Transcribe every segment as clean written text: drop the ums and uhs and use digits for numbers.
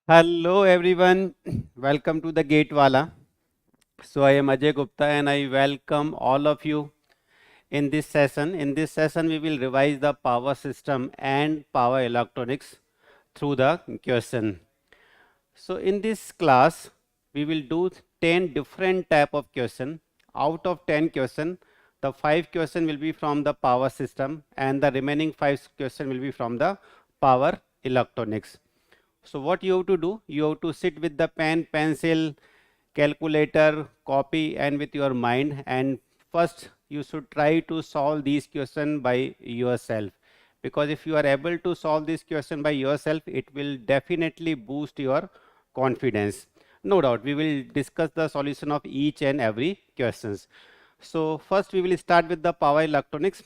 Hello everyone, welcome to the Gate Wallah. So I am Ajay Gupta and I welcome all of you in this session. In this session we will revise the power system and power electronics through the question. So in this class we will do 10 different type of question. Out of 10 question, the 5 question will be from the power system and the remaining 5 question will be from the power electronics. So what you have to do, you have to sit with the pen, pencil, calculator, copy and with your mind, and first you should try to solve these question by yourself, because if you are able to solve this question by yourself, it will definitely boost your confidence. No doubt we will discuss the solution of each and every questions. So first we will start with the power electronics.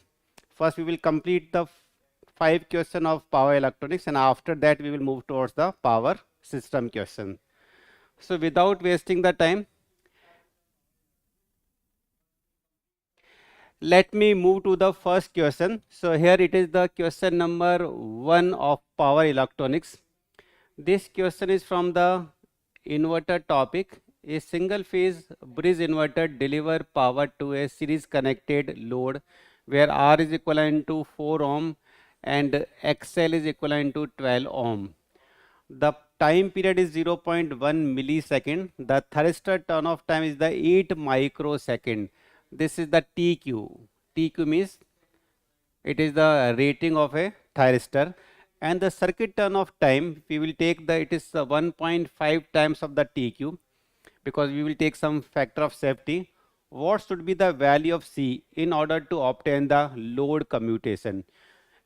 First we will complete the 5 question of power electronics, and after that we will move towards the power system question. So without wasting the time, let me move to the first question. So here it is the question number 1 of power electronics. This question is from the inverter topic. A single phase bridge inverter deliver power to a series connected load where R is equivalent to 4 ohm and XL is equivalent to 12 ohm. The time period is 0.1 millisecond. The thyristor turn off time is the 8 microsecond. This is the TQ. TQ means it is the rating of a thyristor, and the circuit turn off time we will take the, it is 1.5 times of the TQ, because we will take some factor of safety. What should be the value of C in order to obtain the load commutation?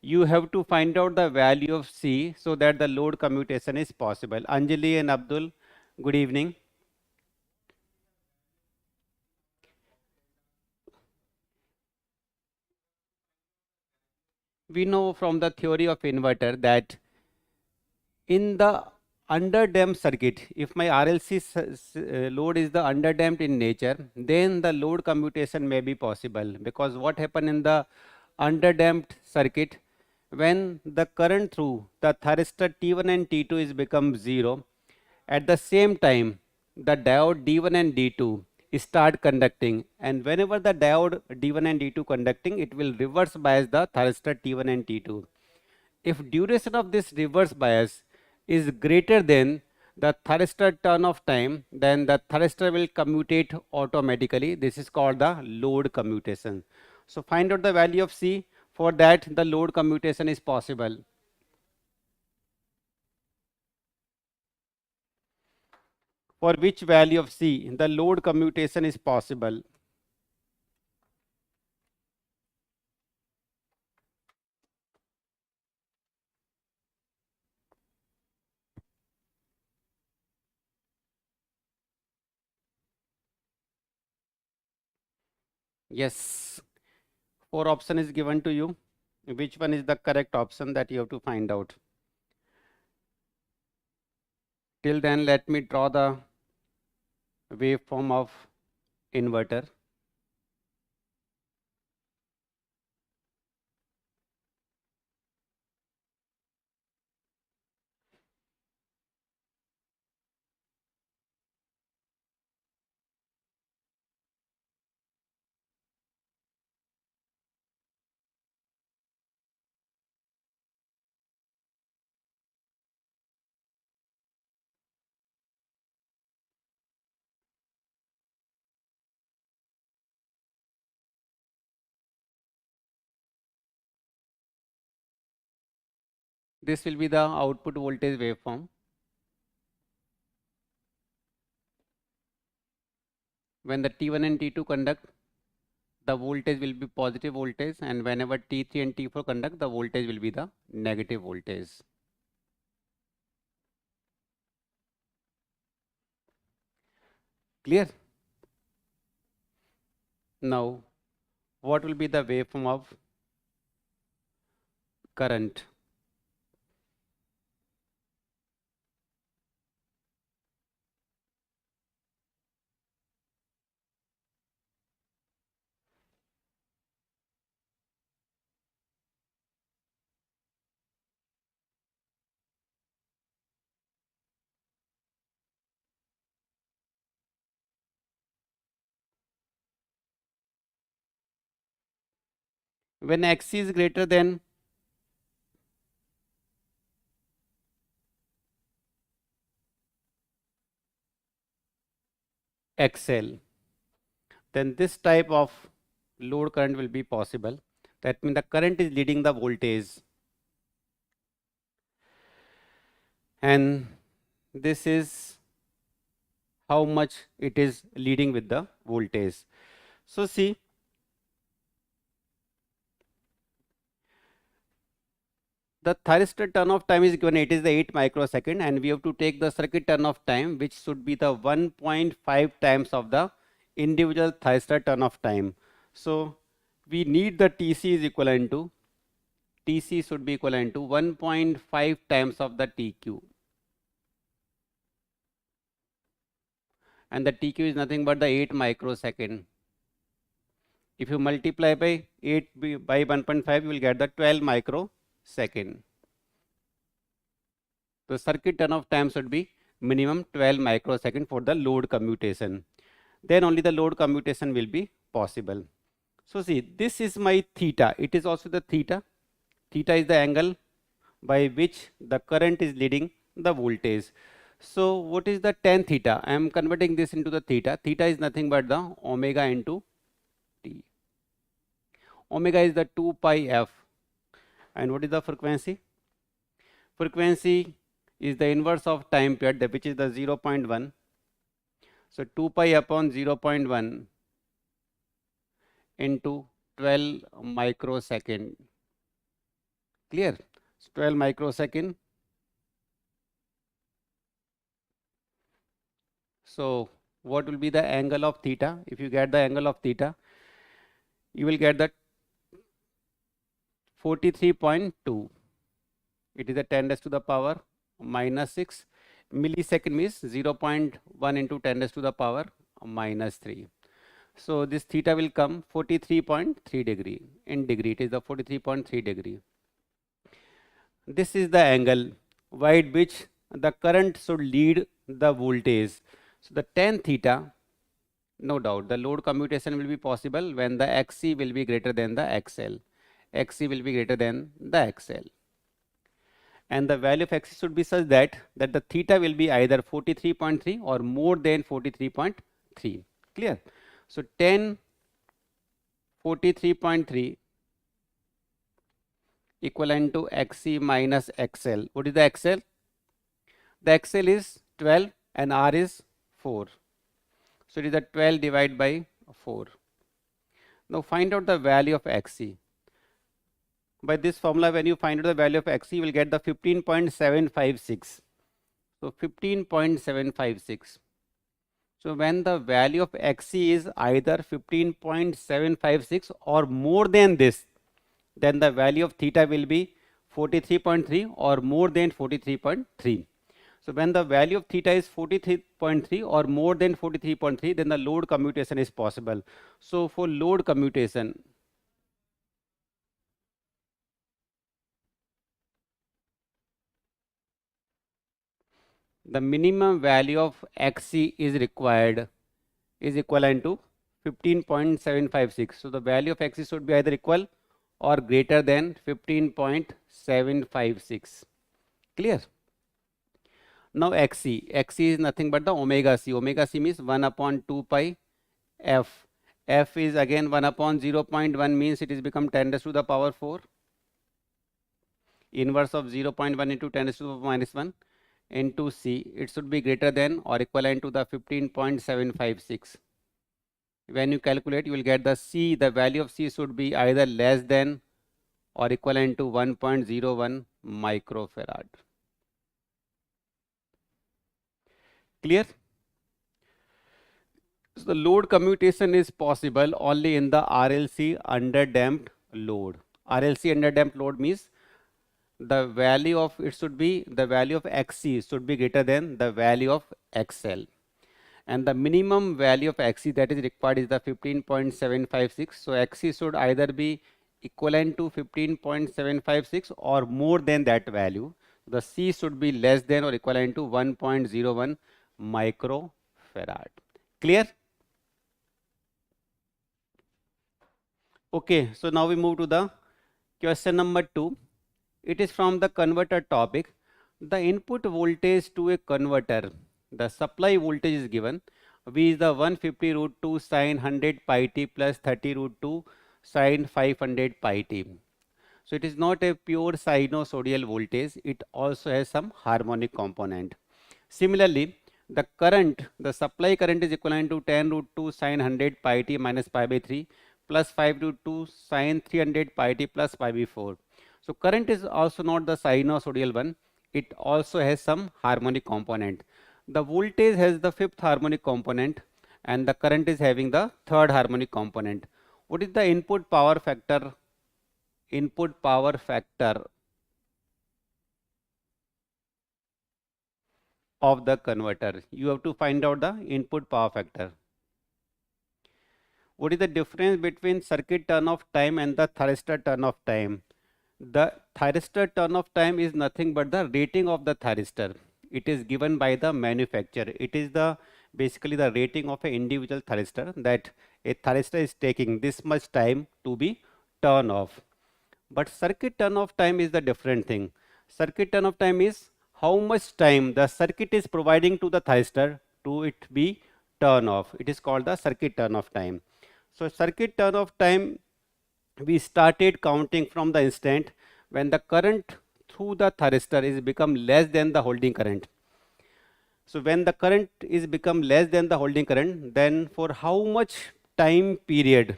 You have to find out the value of C so that the load commutation is possible. Anjali and Abdul, good evening. We know from the theory of inverter that in the underdamped circuit, if my RLC load is the underdamped in nature, then the load commutation may be possible, because what happen in the underdamped circuit, when the current through the thyristor T1 and T2 is become 0, at the same time the diode D1 and D2 start conducting, and whenever the diode D1 and D2 conducting, it will reverse bias the thyristor T1 and T2. If duration of this reverse bias is greater than the thyristor turn off time, then the thyristor will commutate automatically. This is called the load commutation. So find out the value of C. For that the load commutation is possible. For which value of C the load commutation is possible? Yes, 4 option is given to you. Which one is the correct option, that you have to find out. Till then, let me draw the waveform of inverter. This will be the output voltage waveform. When the T1 and T2 conduct, the voltage will be positive voltage, and whenever T3 and T4 conduct, the voltage will be the negative voltage. Clear? Now, what will be the waveform of current? When Xc is greater than XL, then this type of load current will be possible. That means the current is leading the voltage, and this is how much it is leading with the voltage. So see, the thyristor turn of time is given, it is the 8 microsecond, and we have to take the circuit turn of time, which should be the 1.5 times of the individual thyristor turn of time. So we need the TC is equivalent to, TC should be equivalent to 1.5 times of the TQ, and the TQ is nothing but the 8 microsecond. If you multiply by 8 by 1.5, you will get the 12 microsecond. The circuit turn of time should be minimum 12 microsecond for the load commutation. Then only the load commutation will be possible. So see, this is my theta. It is also the theta. Theta is the angle by which the current is leading the voltage. So what is the tan theta? I am converting this into the theta. Theta is nothing but the omega into T. Omega is the 2 pi f. And what is the frequency? Frequency is the inverse of time period, which is the 0.1. So 2 pi upon 0.1 into 12 microsecond. Clear? So 12 microsecond. So what will be the angle of theta? If you get the angle of theta, you will get that 43.2. It is a 10 raised to the power minus 6. Millisecond means 0.1 into 10 raised to the power minus 3. So this theta will come 43.3 degree. In degree, it is the 43.3 degree. This is the angle by which the current should lead the voltage. So the tan theta, no doubt, the load commutation will be possible when the Xc will be greater than the XL. Xc will be greater than the XL. And the value of Xc should be such that the theta will be either 43.3 or more than 43.3. Clear? So tan 43.3 equivalent to Xc minus XL. What is the XL? The XL is 12 and R is 4. So it is a 12 divided by 4. Now find out the value of Xc. By this formula, when you find out the value of Xc, you will get the 15.756. So 15.756. So when the value of Xc is either 15.756 or more than this, then the value of theta will be 43.3 or more than 43.3. So when the value of theta is 43.3 or more than 43.3, then the load commutation is possible. So for load commutation, the minimum value of Xc is required is equivalent to 15.756. So the value of Xc should be either equal or greater than 15.756. Clear? Now Xc is nothing but the omega c. Omega c means 1 upon 2 pi f. F is again 1 upon 0.1, means it is become 10 raised to the power 4. Inverse of 0.1 into 10 raised to the power minus 1 into c. It should be greater than or equivalent to the 15.756. When you calculate, you will get the c. The value of c should be either less than or equivalent to 1.01 microfarad. Clear? So the load commutation is possible only in the RLC underdamped load. RLC underdamped load means the value of it should be, the value of Xc should be greater than the value of XL. And the minimum value of Xc that is required is the 15.756. So Xc should either be equivalent to 15.756 or more than that value. The C should be less than or equivalent to 1.01 microfarad. Clear? Okay, so now we move to the question number 2. It is from the converter topic. The input voltage to a converter, the supply voltage is given. V is the 150 root 2 sine 100 pi t plus 30 root 2 sine 500 pi t. So it is not a pure sinusoidal voltage, it also has some harmonic component. Similarly, the current, the supply current is equivalent to 10 root 2 sine 100 pi t minus pi by 3 plus 5 root 2 sine 300 pi t plus pi by 4. So current is also not the sinusoidal one, it also has some harmonic component. The voltage has the fifth harmonic component and the current is having the third harmonic component. What is the input power factor? Input power factor of the converter. You have to find out the input power factor. What is the difference between circuit turn off time and the thyristor turn off time? The thyristor turn off time is nothing but the rating of the thyristor. It is given by the manufacturer. It is the basically the rating of an individual thyristor, that a thyristor is taking this much time to be turn off. But circuit turn off time is the different thing. Circuit turn off time is how much time the circuit is providing to the thyristor to it be turn off. It is called the circuit turn off time. So circuit turn off time, we started counting from the instant when the current through the thyristor is become less than the holding current. So when the current is become less than the holding current, then for how much time period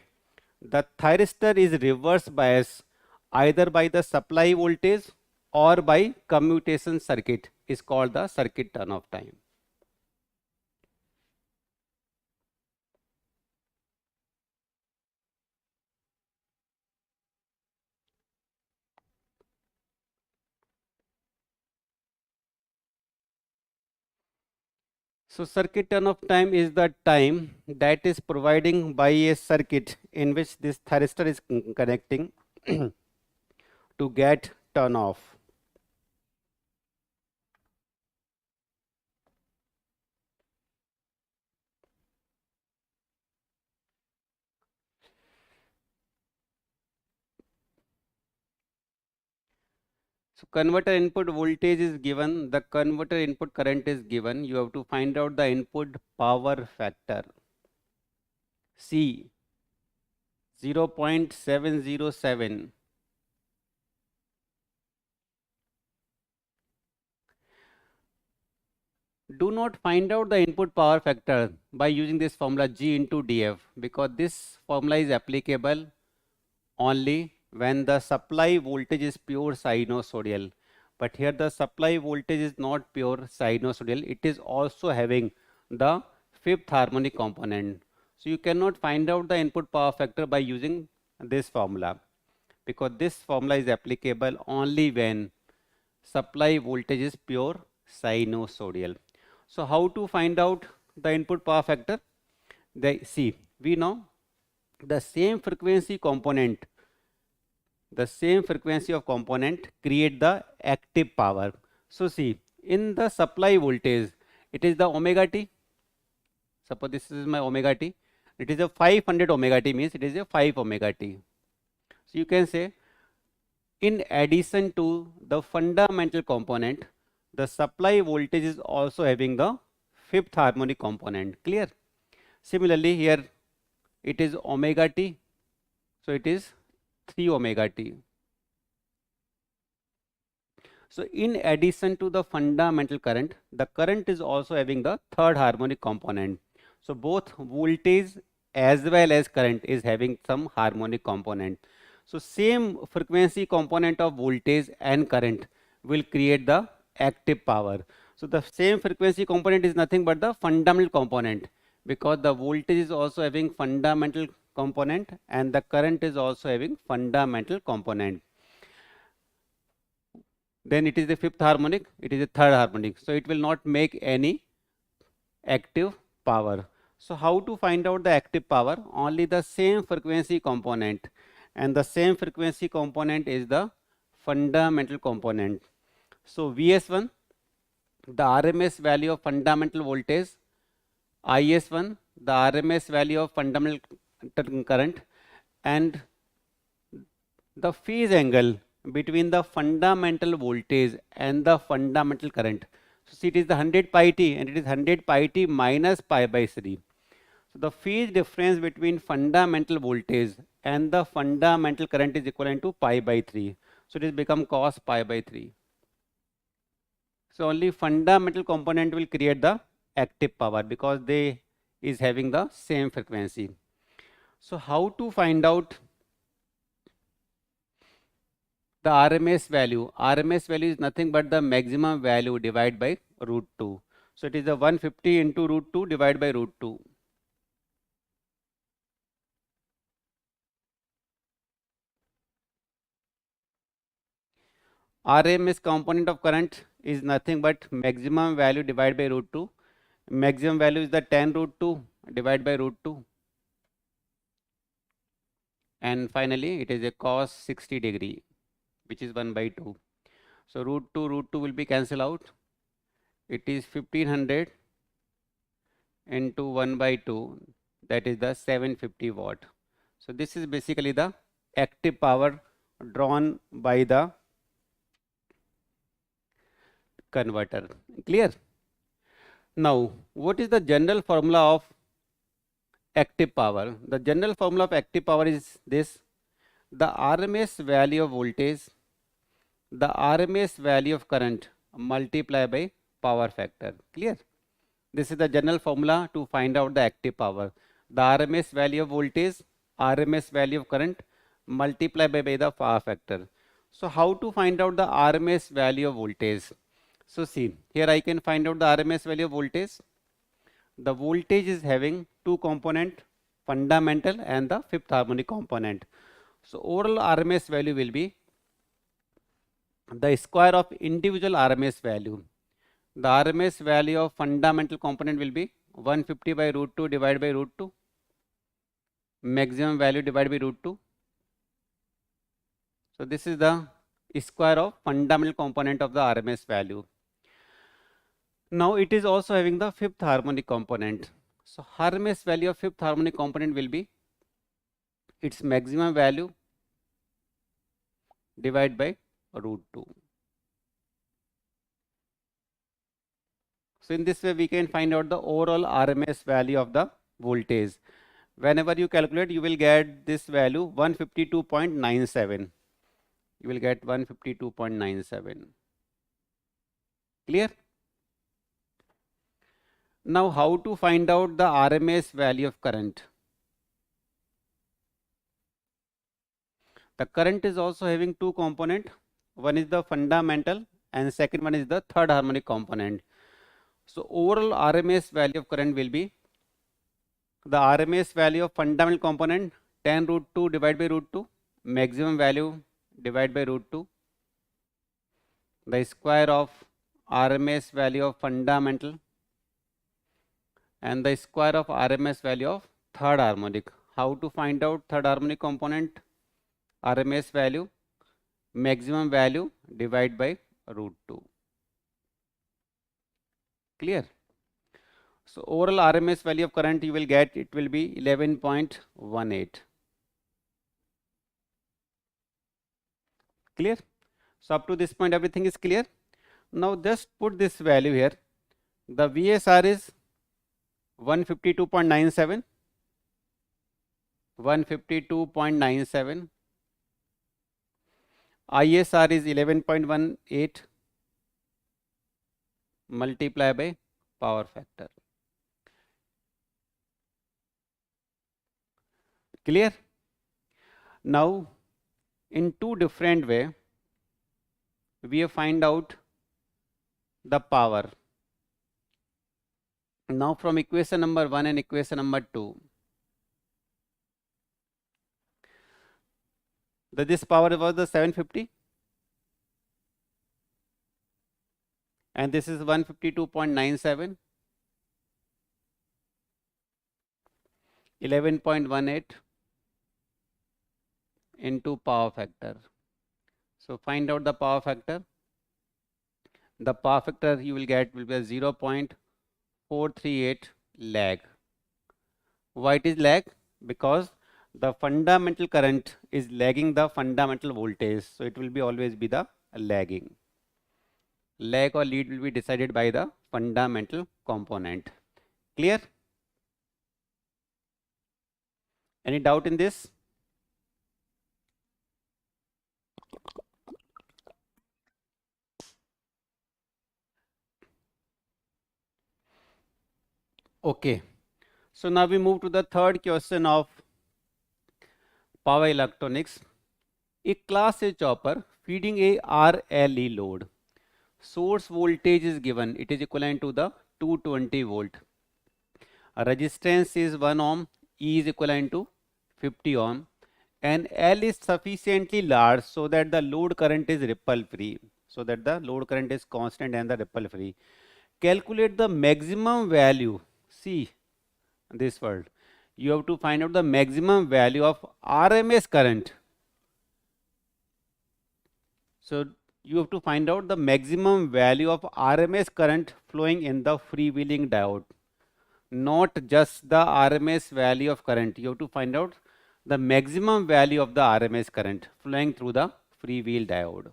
the thyristor is reverse bias either by the supply voltage or by commutation circuit is called the circuit turn off time. So circuit turn off time is the time that is providing by a circuit in which this thyristor is connecting to get turn off. So converter input voltage is given, the converter input current is given. You have to find out the input power factor. C 0.707. Do not find out the input power factor by using this formula G into DF, because this formula is applicable only when the supply voltage is pure sinusoidal. But here the supply voltage is not pure sinusoidal, it is also having the fifth harmonic component. So you cannot find out the input power factor by using this formula, because this formula is applicable only when supply voltage is pure sinusoidal. So how to find out the input power factor? See, we know the same frequency component, the same frequency of component create the active power. So see, in the supply voltage, it is the omega t. Suppose this is my omega t. It is a 500 omega t, means it is a 5 omega t. So you can say, in addition to the fundamental component, the supply voltage is also having the fifth harmonic component. Clear? Similarly, here it is omega t, so it is 3 omega t. So in addition to the fundamental current, the current is also having the third harmonic component. So both voltage as well as current is having some harmonic component. So same frequency component of voltage and current will create the active power. So the same frequency component is nothing but the fundamental component, because the voltage is also having fundamental component and the current is also having fundamental component. Then it is the fifth harmonic, it is the third harmonic. So it will not make any active power. So how to find out the active power? Only the same frequency component, and the same frequency component is the fundamental component. So Vs1, the RMS value of fundamental voltage, Is1, the RMS value of fundamental current, and the phase angle between the fundamental voltage and the fundamental current. So see, it is the 100 pi t and it is 100 pi t minus pi by 3. So the phase difference between fundamental voltage and the fundamental current is equivalent to pi by 3. So it is become cos pi by 3. So only fundamental component will create the active power because they is having the same frequency. So how to find out the RMS value? RMS value is nothing but the maximum value divided by root 2. So it is the 150 into root 2 divided by root 2. RMS component of current is nothing but maximum value divided by root 2. Maximum value is the 10 root 2 divided by root 2. And finally, it is a cos 60 degree, which is 1 by 2. So root 2 will be cancelled out. It is 1500 into 1 by 2, that is the 750 watt. So this is basically the active power drawn by the converter. Clear? Now, what is the general formula of active power? The general formula of active power is this: the RMS value of voltage, the RMS value of current multiplied by power factor. Clear? This is the general formula to find out the active power. The RMS value of voltage, RMS value of current multiplied by the power factor. So how to find out the RMS value of voltage? So see, here I can find out the RMS value of voltage. The voltage is having two component, fundamental and the fifth harmonic component. So overall RMS value will be the square of individual RMS value. The RMS value of fundamental component will be 150 by root 2 divided by root 2. Maximum value divided by root 2. So this is the square of fundamental component of the RMS value. Now it is also having the fifth harmonic component. So RMS value of fifth harmonic component will be its maximum value divided by root 2. So in this way we can find out the overall RMS value of the voltage. Whenever you calculate, you will get this value 152.97. You will get 152.97. Clear? Now how to find out the RMS value of current? The current is also having two components. One is the fundamental and second one is the third harmonic component. So overall RMS value of current will be the RMS value of fundamental component 10 root 2 divided by root 2, maximum value divided by root 2, the square of RMS value of fundamental and the square of RMS value of third harmonic. How to find out third harmonic component? RMS value, maximum value divided by root 2. Clear? So overall RMS value of current you will get, it will be 11.18. Clear? So up to this point everything is clear. Now just put this value here. The VSR is 152.97, 152.97. ISR is 11.18 multiplied by power factor. Clear? Now in two different way we have find out the power. Now from equation number 1 and equation number 2, this power was the 750 and this is 152.97, 11.18 into power factor. So find out the power factor. The power factor you will get will be 0.438 lag. Why it is lag? Because the fundamental current is lagging the fundamental voltage, so it will be always be the lagging. Lag or lead will be decided by the fundamental component. Clear? Any doubt in this? Okay. So now we move to the third question of power electronics. A class A chopper feeding a RLE load. Source voltage is given. It is equivalent to the 220 volt. Resistance is 1 ohm. E is equivalent to 50 ohm. And L is sufficiently large so that the load current is ripple free. So that the load current is constant and the ripple free. Calculate the maximum value. See this word. You have to find out the maximum value of RMS current. So you have to find out the maximum value of RMS current flowing in the freewheeling diode. Not just the RMS value of current. You have to find out the maximum value of the RMS current flowing through the freewheel diode.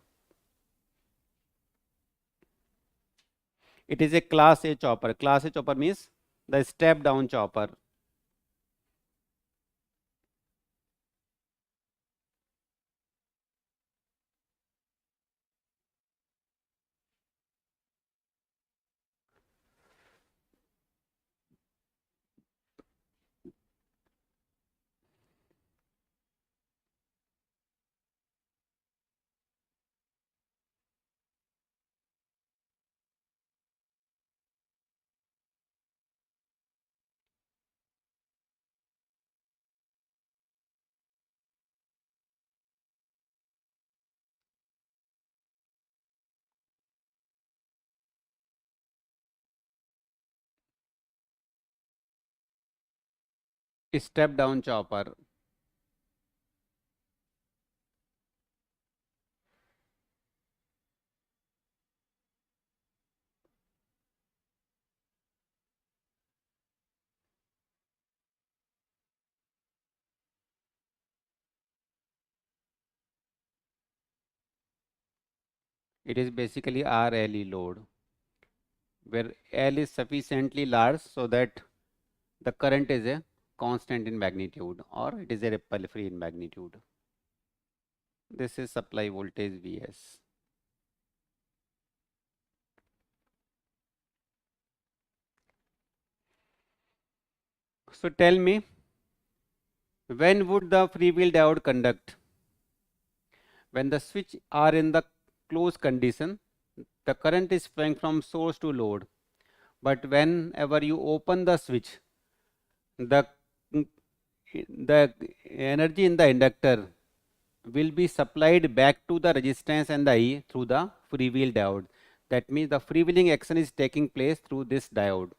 It is a class A chopper. Class A chopper means the step down chopper. Step down chopper. It is basically RLE load, where L is sufficiently large so that the current is a constant in magnitude, or it is a ripple free in magnitude. This is supply voltage Vs. So tell me, when would the freewheel diode conduct? When the switch are in the closed condition, the current is flowing from source to load. But whenever you open the switch, the the energy in the inductor will be supplied back to the resistance and the E through the freewheel diode. That means the freewheeling action is taking place through this diode.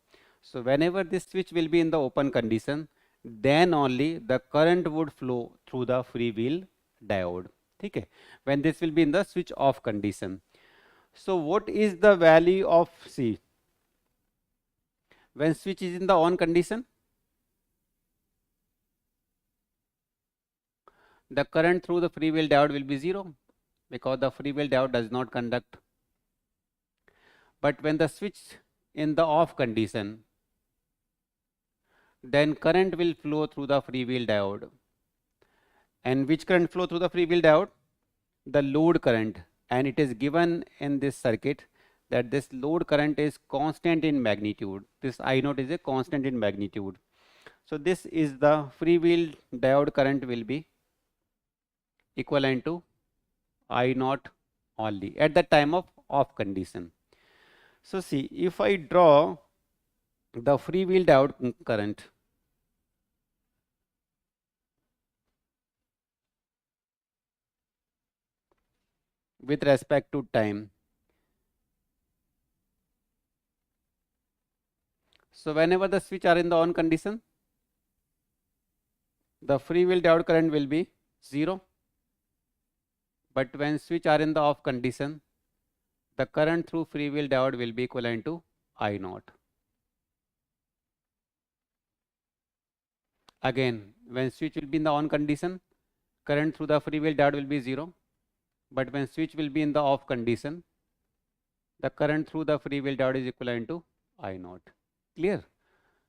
So whenever this switch will be in the open condition, then only the current would flow through the freewheel diode. Okay. When this will be in the switch off condition. So what is the value of C? When switch is in the on condition, the current through the freewheel diode will be 0 because the freewheel diode does not conduct. But when the switch in the off condition, then current will flow through the freewheel diode. And which current flow through the freewheel diode? The load current. And it is given in this circuit that this load current is constant in magnitude. This I0 is a constant in magnitude. So this is the freewheel diode current will be equivalent to I0 only at the time of off condition. So see, if I draw the freewheel diode current, with respect to time. So whenever the switch are in the on condition, the freewheel diode current will be 0. But when switch are in the off condition, the current through freewheel diode will be equivalent to I0. Again, when switch will be in the on condition, current through the freewheel diode will be 0. But when switch will be in the off condition, the current through the freewheel diode is equivalent to I naught. Clear?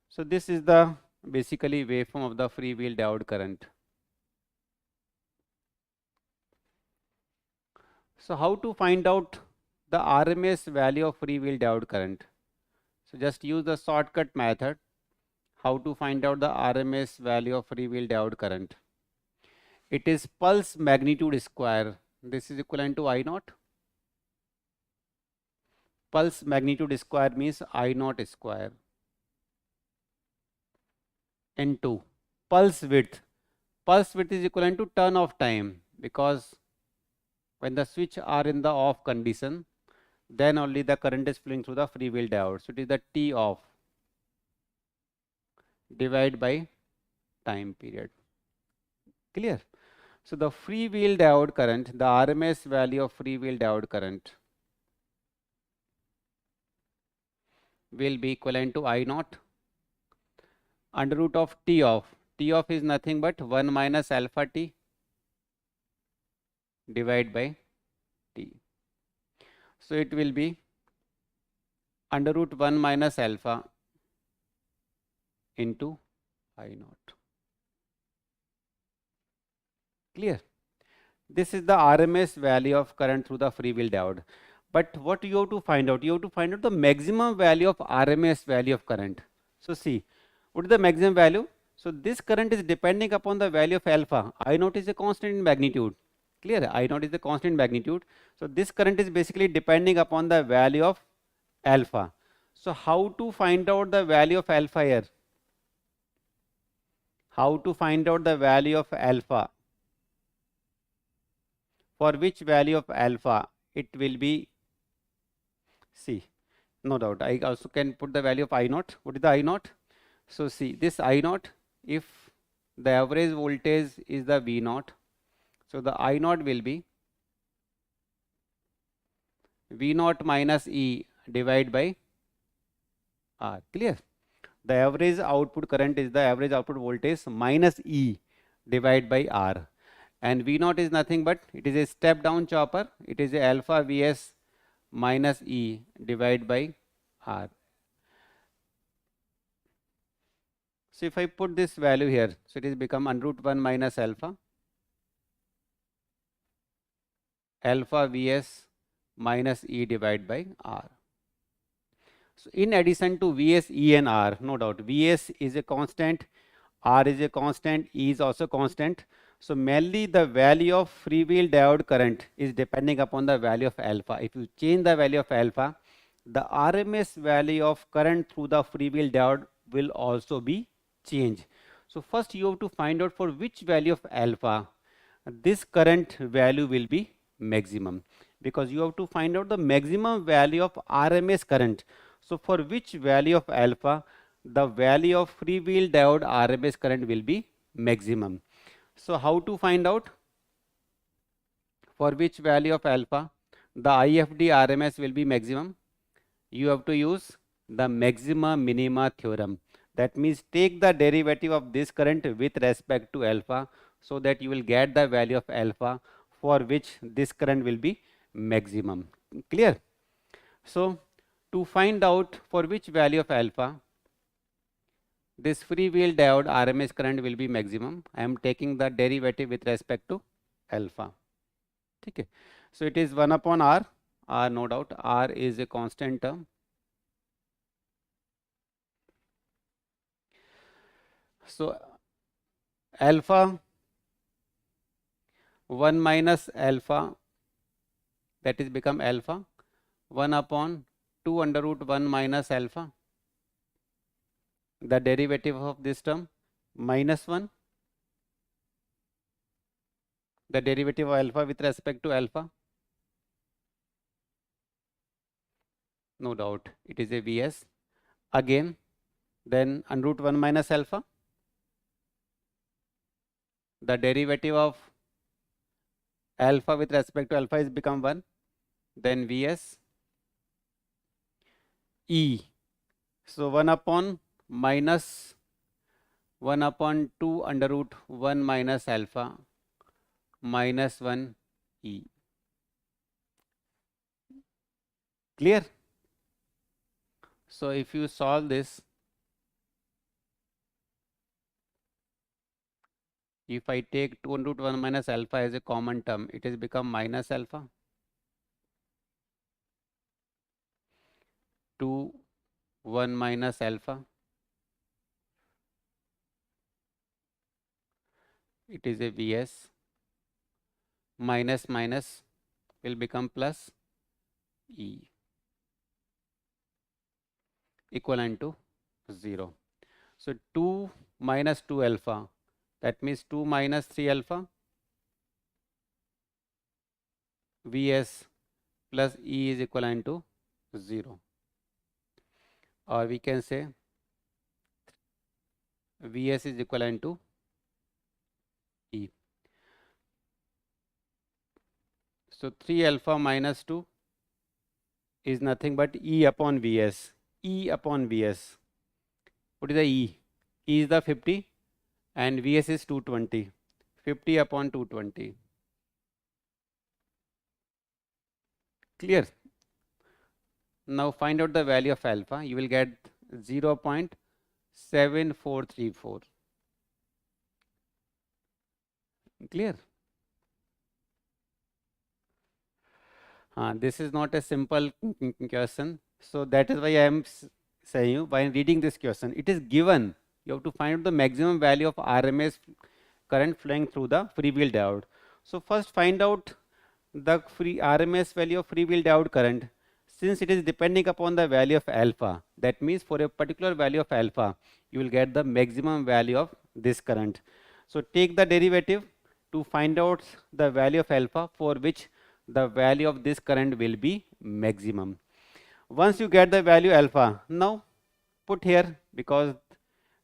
So this is the basically waveform of the freewheel diode current. So how to find out the RMS value of freewheel diode current? So just use the shortcut method. How to find out the RMS value of freewheel diode current? It is pulse magnitude square. This is equivalent to I naught. Pulse magnitude square means I naught square into pulse width. Pulse width is equivalent to turn of time, because when the switch are in the off condition, then only the current is flowing through the freewheel diode. So it is the T off divided by time period. Clear? So the freewheel diode current, the RMS value of freewheel diode current will be equivalent to I naught under root of T off. T off is nothing but 1 minus alpha T divided by T. So it will be under root 1 minus alpha into I naught. Clear? This is the RMS value of current through the freewheel diode. But what you have to find out? You have to find out the maximum value of RMS value of current. So see, what is the maximum value? So this current is depending upon the value of alpha. I naught is a constant in magnitude. Clear? I naught is a constant magnitude. So this current is basically depending upon the value of alpha. So how to find out the value of alpha here? How to find out the value of alpha? For which value of alpha it will be, see, no doubt I also can put the value of I naught. What is the I naught? So see, this I naught, if the average voltage is the V naught, so the I naught will be V naught minus E divided by R. Clear? The average output current is the average output voltage minus E divided by R. And V naught is nothing but it is a step down chopper. It is a alpha Vs minus E divided by R. So if I put this value here, so it is become under root 1 minus alpha Vs minus E divided by R. So in addition to Vs, E and R, no doubt Vs is a constant, R is a constant, E is also constant. So mainly the value of freewheel diode current is depending upon the value of alpha. If you change the value of alpha, the RMS value of current through the freewheel diode will also be changed. So first you have to find out for which value of alpha this current value will be maximum, because you have to find out the maximum value of RMS current. So for which value of alpha the value of freewheel diode RMS current will be maximum. So how to find out for which value of alpha the IFD RMS will be maximum? You have to use the maxima minima theorem. That means take the derivative of this current with respect to alpha, so that you will get the value of alpha for which this current will be maximum. Clear? So to find out for which value of alpha this freewheel diode RMS current will be maximum, I am taking the derivative with respect to alpha. Okay. So it is 1 upon R. R, no doubt, R is a constant term. So alpha 1 minus alpha, that is become alpha 1 upon 2 under root 1 minus alpha. The derivative of this term minus 1. The derivative of alpha with respect to alpha, no doubt it is a Vs. Again, then under root 1 minus alpha. The derivative of alpha with respect to alpha is become 1. Then Vs E. So 1 upon minus 1 upon 2 under root 1 minus alpha minus 1 E. Clear? So if you solve this, if I take 2 under root 1 minus alpha as a common term, it has become minus alpha 2 1 minus alpha, it is a Vs, minus minus will become plus E, equivalent to 0. So 2 minus 2 alpha, that means 2 minus 3 alpha, Vs plus E is equivalent to 0. Or we can say Vs is equivalent to E. So 3 alpha minus 2 is nothing but E upon Vs. E upon Vs. What is the E? E is the 50 and Vs is 220. 50 upon 220. Clear? Now find out the value of alpha. You will get 0.7434. Clear? This is not a simple question. So that is why I am saying you, by reading this question, it is given. You have to find out the maximum value of RMS current flowing through the freewheel diode. So first find out the RMS value of freewheel diode current. Since it is depending upon the value of alpha, that means for a particular value of alpha, you will get the maximum value of this current. So take the derivative to find out the value of alpha for which the value of this current will be maximum. Once you get the value alpha, now put here, because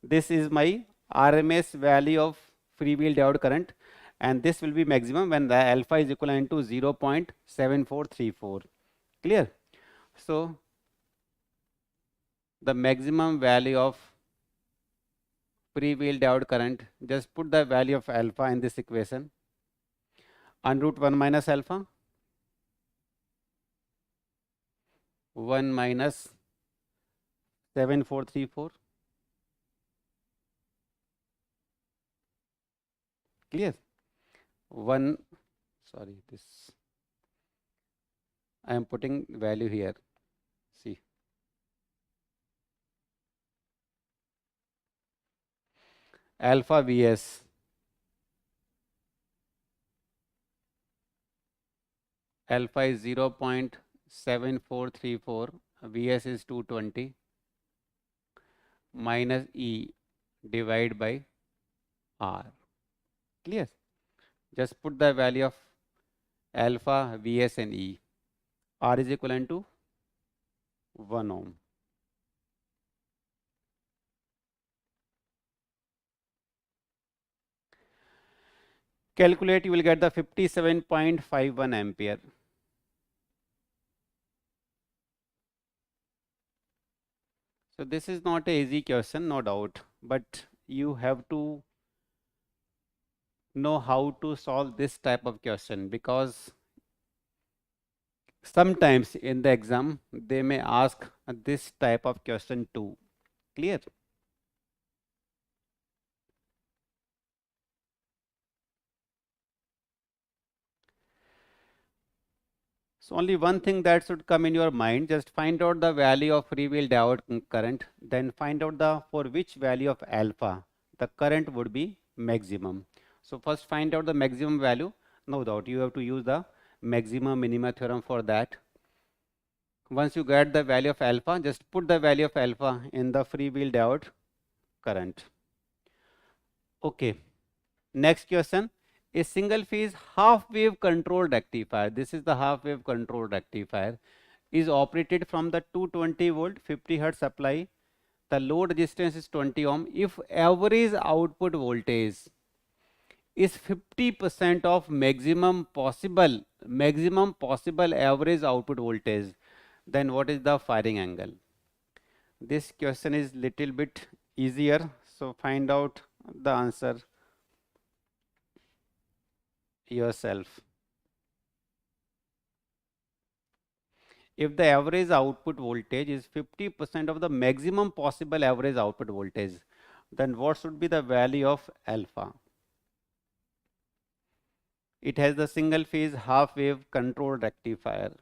this is my RMS value of freewheel diode current, and this will be maximum when the alpha is equivalent to 0.7434. Clear? So the maximum value of freewheel diode current, just put the value of alpha in this equation. Under root 1 minus alpha, 1 minus 7434. Clear? 1, sorry, this I am putting value here. See, alpha Vs, alpha is 0.7434, Vs is 220, minus E divided by R. Clear? Just put the value of alpha, Vs and E. R is equivalent to 1 ohm. Calculate, you will get the 57.51 ampere. So this is not a easy question, no doubt, but you have to know how to solve this type of question, because sometimes in the exam they may ask this type of question too. Clear? So only one thing that should come in your mind, just find out the value of freewheel diode current, then find out the for which value of alpha the current would be maximum. So first find out the maximum value. No doubt you have to use the maximum minima theorem for that. Once you get the value of alpha, just put the value of alpha in the freewheel diode current. Okay, next question. A single phase half wave controlled rectifier, this is the half wave controlled rectifier, is operated from the 220 volt 50 hertz supply. The load resistance is 20 ohm. If average output voltage is 50% of maximum possible average output voltage, then what is the firing angle? This question is little bit easier, so find out the answer yourself. If the average output voltage is 50% of the maximum possible average output voltage, then what should be the value of alpha? It has the single phase half wave controlled rectifier.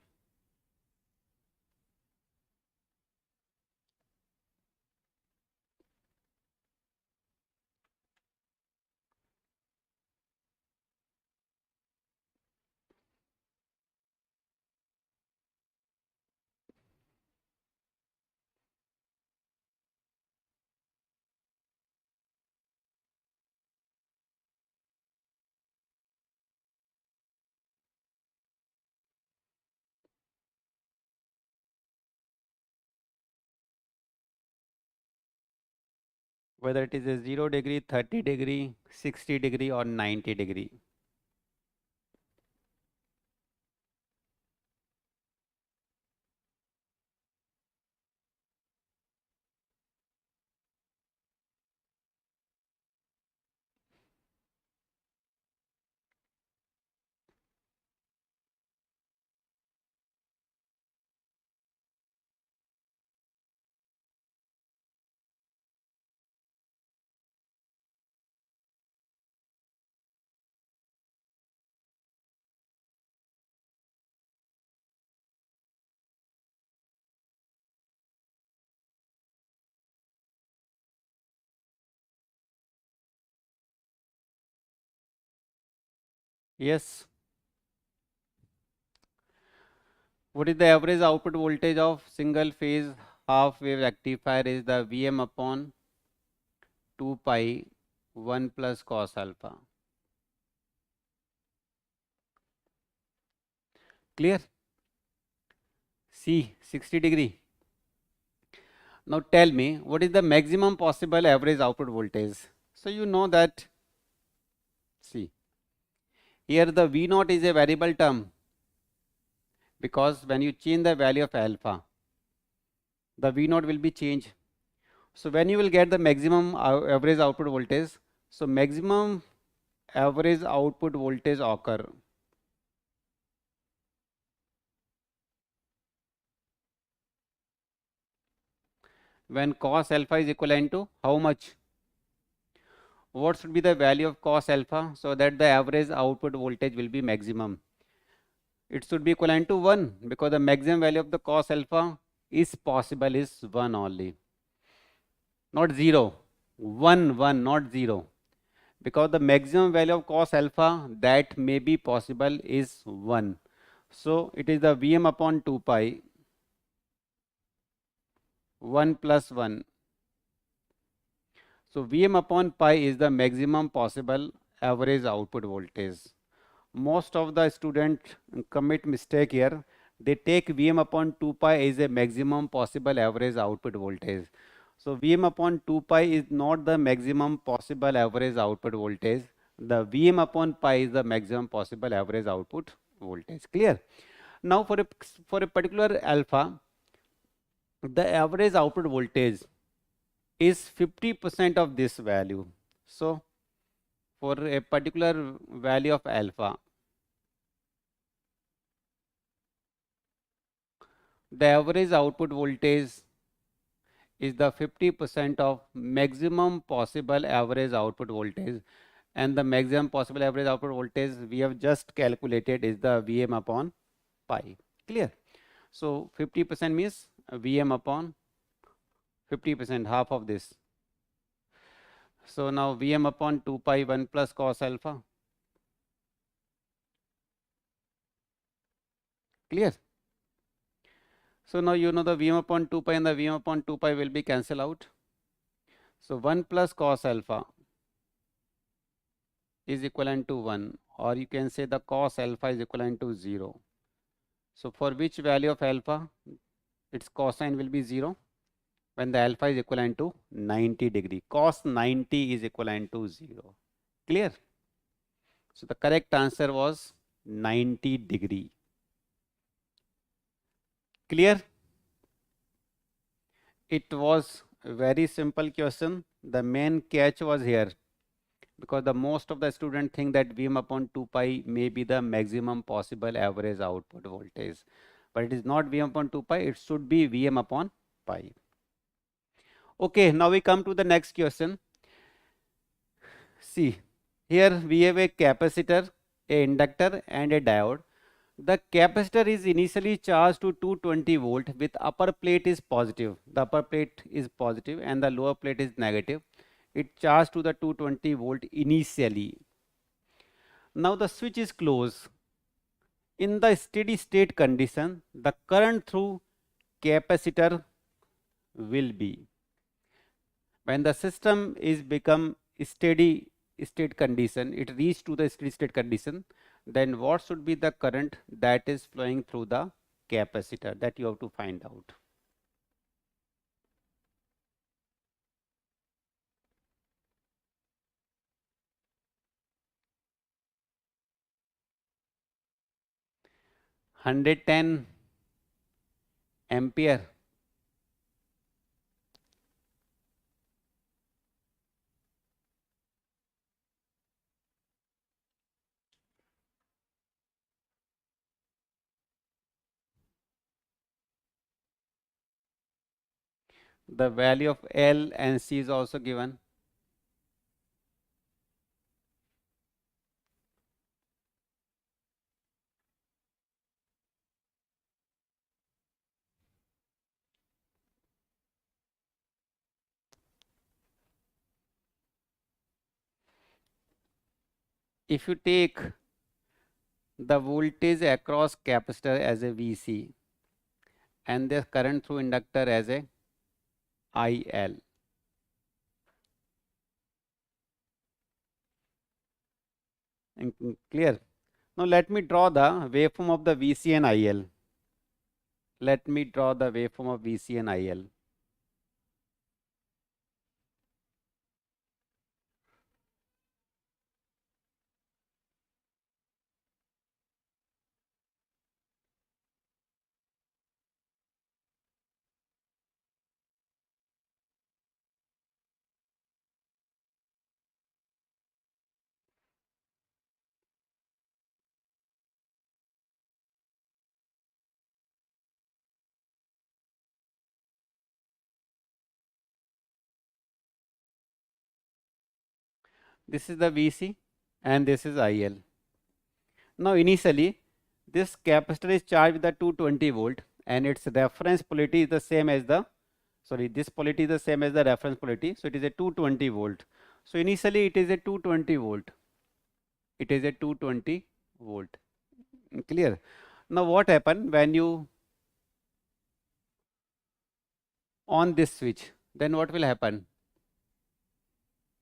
Whether it is a 0 degree, 30 degree, 60 degree or 90 degree. Yes. What is the average output voltage of single phase half wave rectifier is the Vm upon 2 pi 1 plus cos alpha. Clear? C 60 degree. Now tell me what is the maximum possible average output voltage? So you know that, see, here the V naught is a variable term because when you change the value of alpha, the V naught will be changed. So when you will get the maximum average output voltage, so maximum average output voltage occur when cos alpha is equivalent to how much? What should be the value of cos alpha so that the average output voltage will be maximum? It should be equivalent to 1 because the maximum value of the cos alpha is possible is 1 only, not 0. 1, 1, not 0. Because the maximum value of cos alpha that may be possible is 1. So it is the Vm upon 2 pi 1 plus 1. So Vm upon pi is the maximum possible average output voltage. Most of the students commit mistake here. They take Vm upon 2 pi as a maximum possible average output voltage. So Vm upon 2 pi is not the maximum possible average output voltage. The Vm upon pi is the maximum possible average output voltage. Clear? Now for a particular alpha, the average output voltage is 50% of this value. So for a particular value of alpha, the average output voltage is the 50% of maximum possible average output voltage, and the maximum possible average output voltage we have just calculated is the Vm upon pi. Clear? So 50% means Vm upon 50%, half of this. So now Vm upon 2 pi 1 plus cos alpha. Clear? So now you know the Vm upon 2 pi and the Vm upon 2 pi will be cancelled out. So 1 plus cos alpha is equivalent to 1, or you can say the cos alpha is equivalent to 0. So for which value of alpha its cosine will be 0? When the alpha is equivalent to 90 degree. Cos 90 is equivalent to 0. Clear? So the correct answer was 90 degree. Clear? It was a very simple question. The main catch was here. because the most of the student think that Vm upon 2 pi may be the maximum possible average output voltage, but it is not Vm upon 2 pi, it should be Vm upon pi. Okay, now we come to the next question. See, here we have a capacitor, a inductor and a diode. The capacitor is initially charged to 220 volt with upper plate is positive. The upper plate is positive and the lower plate is negative. It charged to the 220 volt initially. Now the switch is closed. In the steady state condition, the current through capacitor will be, when the system is become steady state condition, it reach to the steady state condition, then what should be the current that is flowing through the capacitor, that you have to find out. $110 ampere. The value of L and C is also given. If you take the voltage across capacitor as a VC and the current through inductor as a IL, clear? Now let me draw the waveform of the VC and IL. Let me draw the waveform of VC and IL. This is the VC and this is IL. Now initially this capacitor is charged with the 220 volt and its reference polarity is the same as the, this polarity is the same as the reference polarity, so it is a 220 volt. So initially it is a 220 volt. It is a 220 volt. Clear? Now what happened when you on this switch? Then what will happen?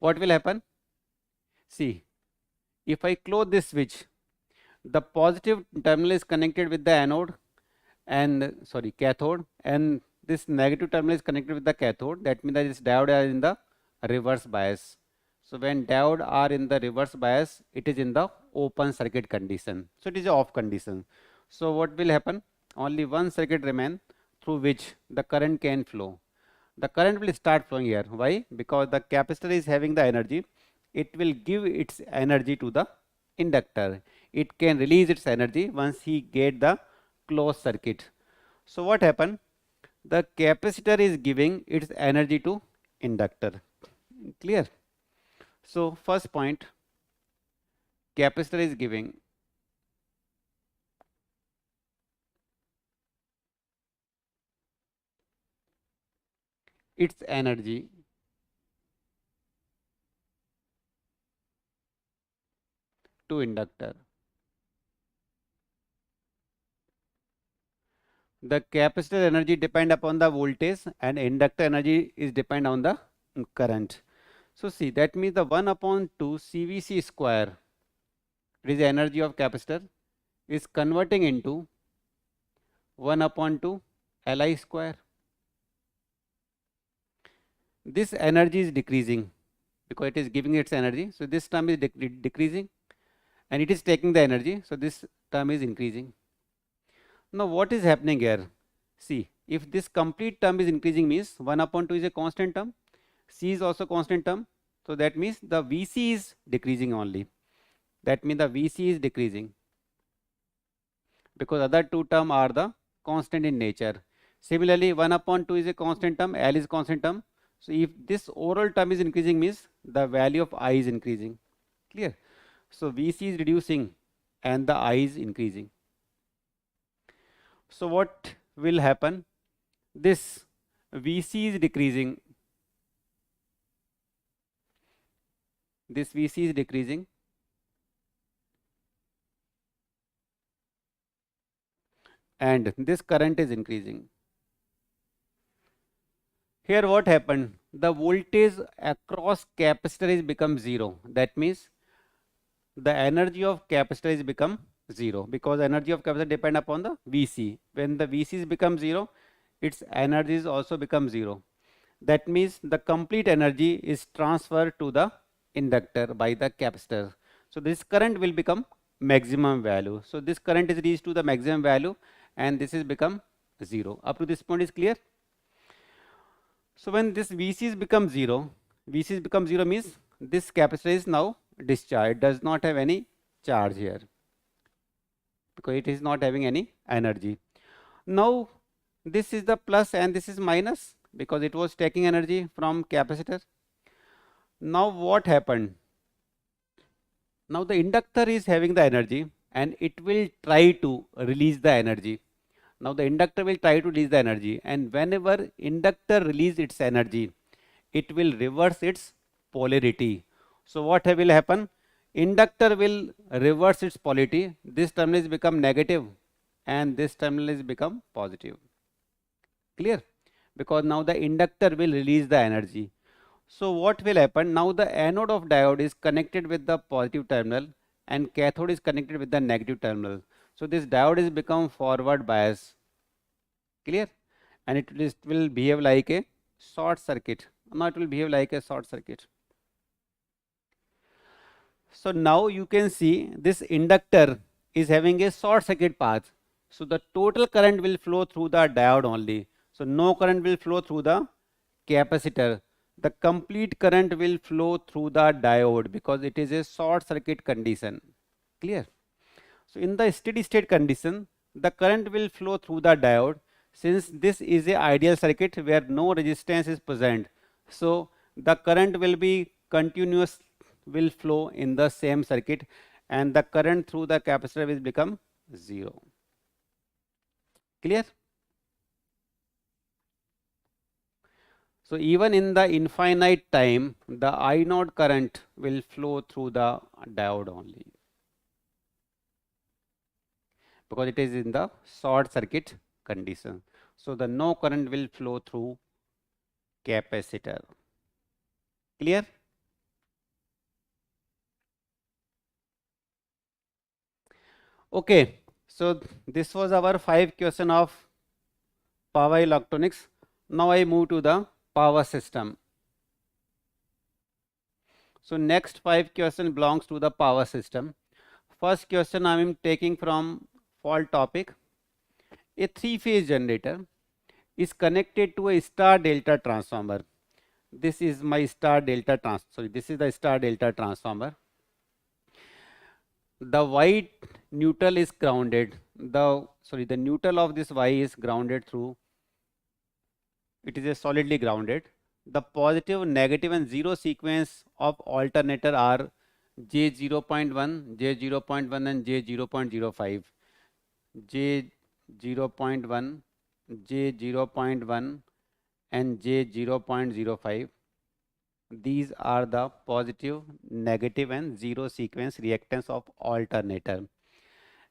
What will happen? See, if I close this switch, the positive terminal is connected with the anode and cathode, and this negative terminal is connected with the cathode. That means that this diode is in the reverse bias. So when diode are in the reverse bias, it is in the open circuit condition. So it is off condition. So what will happen? Only one circuit remain through which the current can flow. The current will start flowing here. Why? Because the capacitor is having the energy. It will give its energy to the inductor. It can release its energy once he get the closed circuit. So what happened? The capacitor is giving its energy to inductor. Clear? So first point, capacitor is giving its energy to inductor. The capacitor energy depend upon the voltage and inductor energy is depend on the current. So see, that means the 1 upon 2 CVC square, it is the energy of capacitor, is converting into 1 upon 2 Li square. This energy is decreasing because it is giving its energy. So this term is decreasing and it is taking the energy. So this term is increasing. Now what is happening here? See, if this complete term is increasing means 1 upon 2 is a constant term, C is also constant term, So that means the VC is decreasing only. That means the VC is decreasing because other two terms are the constant in nature. Similarly, 1 upon 2 is a constant term, L is constant term. So if this overall term is increasing means the value of I is increasing. Clear? So VC is reducing and the I is increasing. So what will happen? This VC is decreasing. This VC is decreasing and this current is increasing. Here what happened? The voltage across capacitor is become 0. That means the energy of capacitor is become 0 because energy of capacitor depend upon the VC. When the VC is become 0, its energy is also become 0. That means the complete energy is transferred to the inductor by the capacitor. So this current will become maximum value. So this current is reached to the maximum value and this is become 0. Up to this point is clear? So when this VC is become 0, VC is become 0 means this capacitor is now discharged, does not have any charge here because it is not having any energy. Now this is the plus and this is minus because it was taking energy from capacitor. Now what happened? Now the inductor is having the energy and it will try to release the energy. Now the inductor will try to release the energy and whenever inductor release its energy, it will reverse its polarity. So what will happen? Inductor will reverse its polarity. This terminal is become negative and this terminal is become positive. Clear? Because now the inductor will release the energy. So what will happen? Now the anode of diode is connected with the positive terminal and cathode is connected with the negative terminal. So this diode is become forward bias. Clear? And it will behave like a short circuit. Now it will behave like a short circuit. So now you can see this inductor is having a short circuit path. So the total current will flow through the diode only. So no current will flow through the capacitor. The complete current will flow through the diode because it is a short circuit condition. Clear? So in the steady state condition, the current will flow through the diode since this is a ideal circuit where no resistance is present. So the current will be continuous, will flow in the same circuit and the current through the capacitor will become 0. Clear? So even in the infinite time, the I naught current will flow through the diode only because it is in the short circuit condition. So the no current will flow through capacitor. Clear? Okay, so this was our 5 question of power electronics. Now I move to the power system. So next 5 question belongs to the power system. First question I am taking from fault topic. A 3-phase generator is connected to a star delta transformer. This is my star delta this is the star delta transformer. The white neutral is grounded. The neutral of this Y is grounded through. It is a solidly grounded. The positive, negative and 0 sequence of alternator are J0.1, J0.1 and J0.05. J0.1, J0.1 and J0.05. These are the positive, negative and 0 sequence reactance of alternator.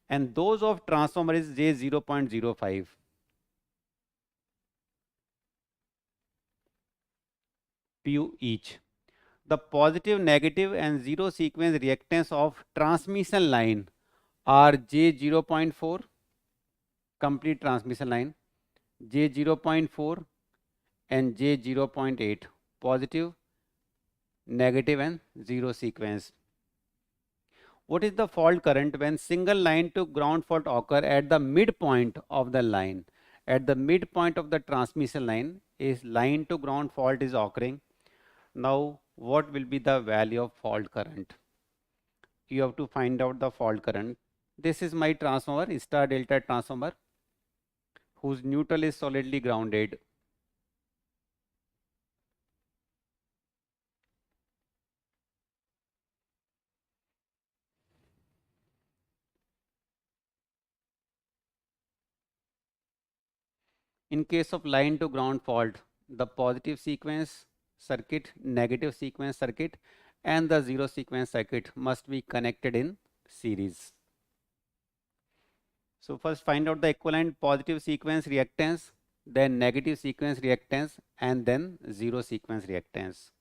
And those of transformer is J0.05. pu each. The positive, negative and 0 sequence reactance of transmission line are J0.4, complete transmission line, J0.4 and J0.8, positive, negative and 0 sequence. What is the fault current when single line to ground fault occur at the midpoint of the line? At the midpoint of the transmission line is line to ground fault is occurring. Now what will be the value of fault current. You have to find out the fault current. This is my transformer, star delta transformer, whose neutral is solidly grounded. In case of line to ground fault, the positive sequence circuit, negative sequence circuit, and the zero sequence circuit must be connected in series. So first find out the equivalent positive sequence reactance, then negative sequence reactance, and then zero sequence reactance.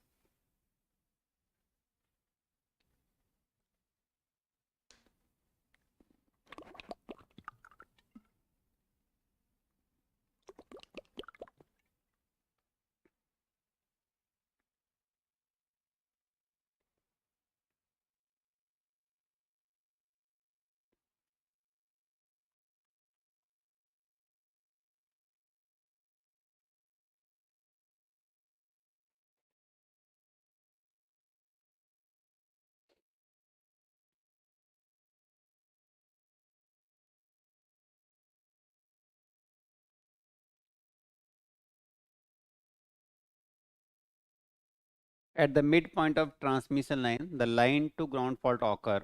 At the midpoint of transmission line, the line to ground fault occur.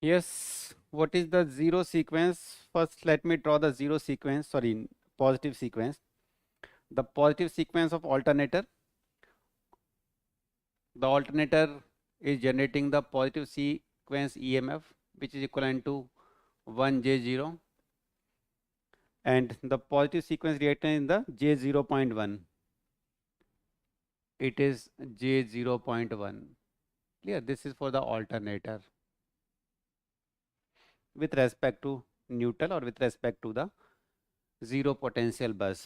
Yes, what is the zero sequence? First, let me draw the zero sequence, sorry, positive sequence. The positive sequence of alternator. The alternator is generating the positive sequence EMF, which is equivalent to 1J0, and the positive sequence reactance in the J0.1. It is J0.1. Clear? This is for the alternator with respect to neutral or with respect to the zero potential bus.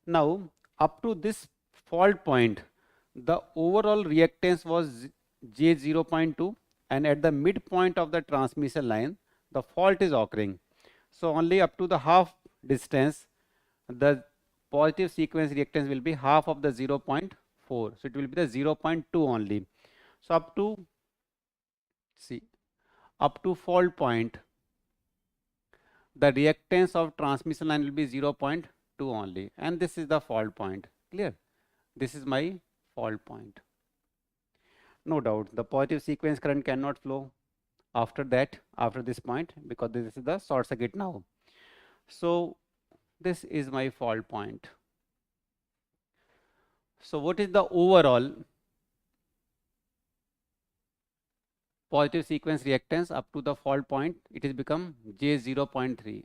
Now, up to this fault point, the overall reactance was J0.2, and at the midpoint of the transmission line, the fault is occurring. So only up to the half distance, the positive sequence reactance will be half of the 0.4. So it will be the 0.2 only. So up to, see, up to fault point, the reactance of transmission line will be 0.2 only, and this is the fault point. Clear? This is my fault point. No doubt the positive sequence current cannot flow after that, after this point, because this is the short circuit now. So this is my fault point. So what is the overall positive sequence reactance up to the fault point? It is become J0.3,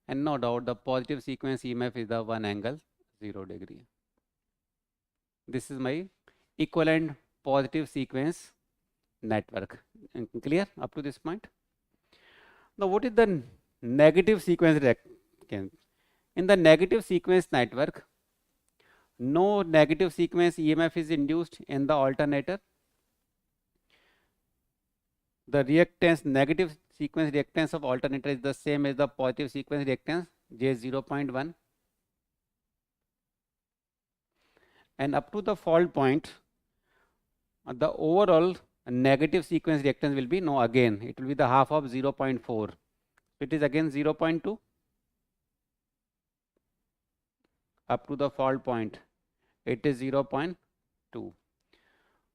and no doubt the positive sequence EMF is the 1 angle 0 degree. This is my equivalent positive sequence network. Clear up to this point? Now what is the negative sequence reactance? In the negative sequence network, no negative sequence EMF is induced in the alternator. The reactance, negative sequence reactance of alternator is the same as the positive sequence reactance, J0.1. And up to the fault point, the overall negative sequence reactance will be, no, again it will be the half of 0.4. It is again 0.2 up to the fault point, it is 0.2.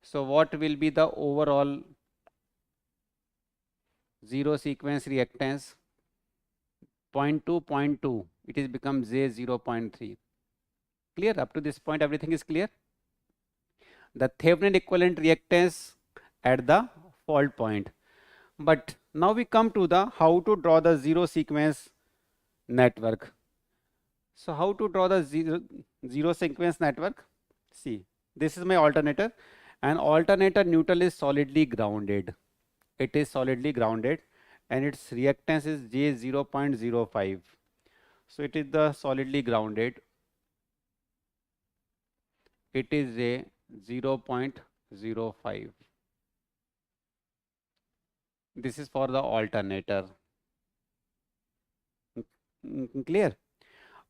So what will be the overall zero sequence reactance? 0.2, 0.2, it is become J0.3. Clear? Up to this point everything is clear. The Thevenin equivalent reactance at the fault point. But now we come to the how to draw the zero sequence network. So how to draw the zero sequence network? See, this is my alternator, and alternator neutral is solidly grounded. It is solidly grounded, and its reactance is J 0.05. So it is the solidly grounded. It is a 0.05. This is for the alternator. Clear?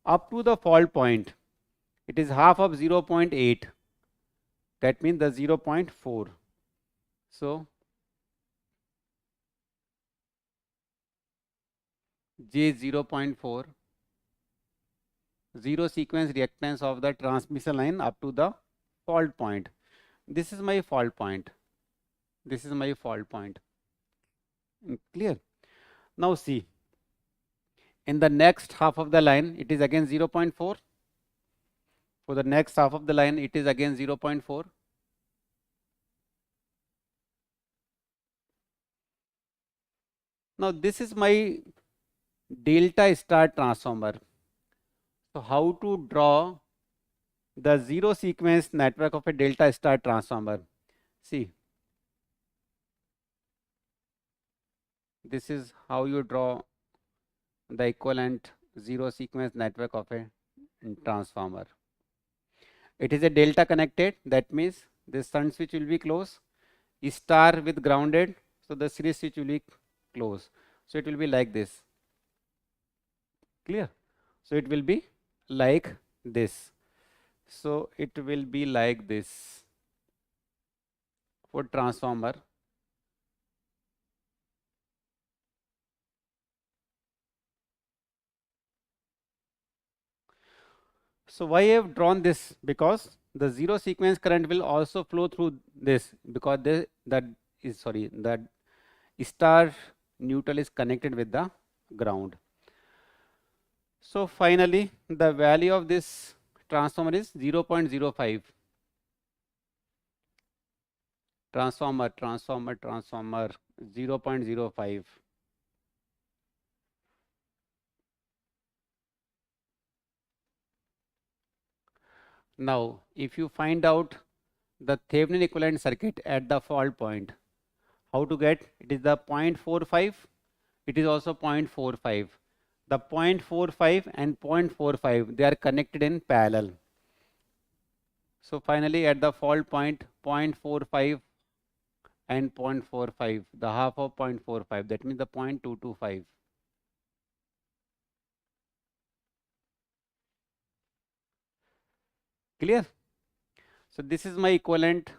Up to the fault point, it is half of 0.8. That means the 0.4. So J 0.4, zero sequence reactance of the transmission line up to the fault point. This is my fault point. This is my fault point. Clear? Now see, in the next half of the line, it is again 0.4. For the next half of the line, it is again 0.4. Now this is my delta star transformer. So how to draw the zero sequence network of a delta star transformer? See, this is how you draw the equivalent zero sequence network of a transformer. It is a delta connected, that means this sun switch will be closed, star with grounded, so the series switch will be closed. So it will be like this. Clear? So it will be like this. So it will be like this for transformer. So why I have drawn this? Because the zero sequence current will also flow through this, because that star neutral is connected with the ground. So finally, the value of this transformer is 0.05. Transformer 0.05. Now, if you find out the Thevenin equivalent circuit at the fault point, how to get? It is the 0.45. It is also 0.45. The 0.45 and 0.45, they are connected in parallel. So finally, at the fault point, 0.45 and 0.45, the half of 0.45, that means the 0.225. Clear? So this is my equivalent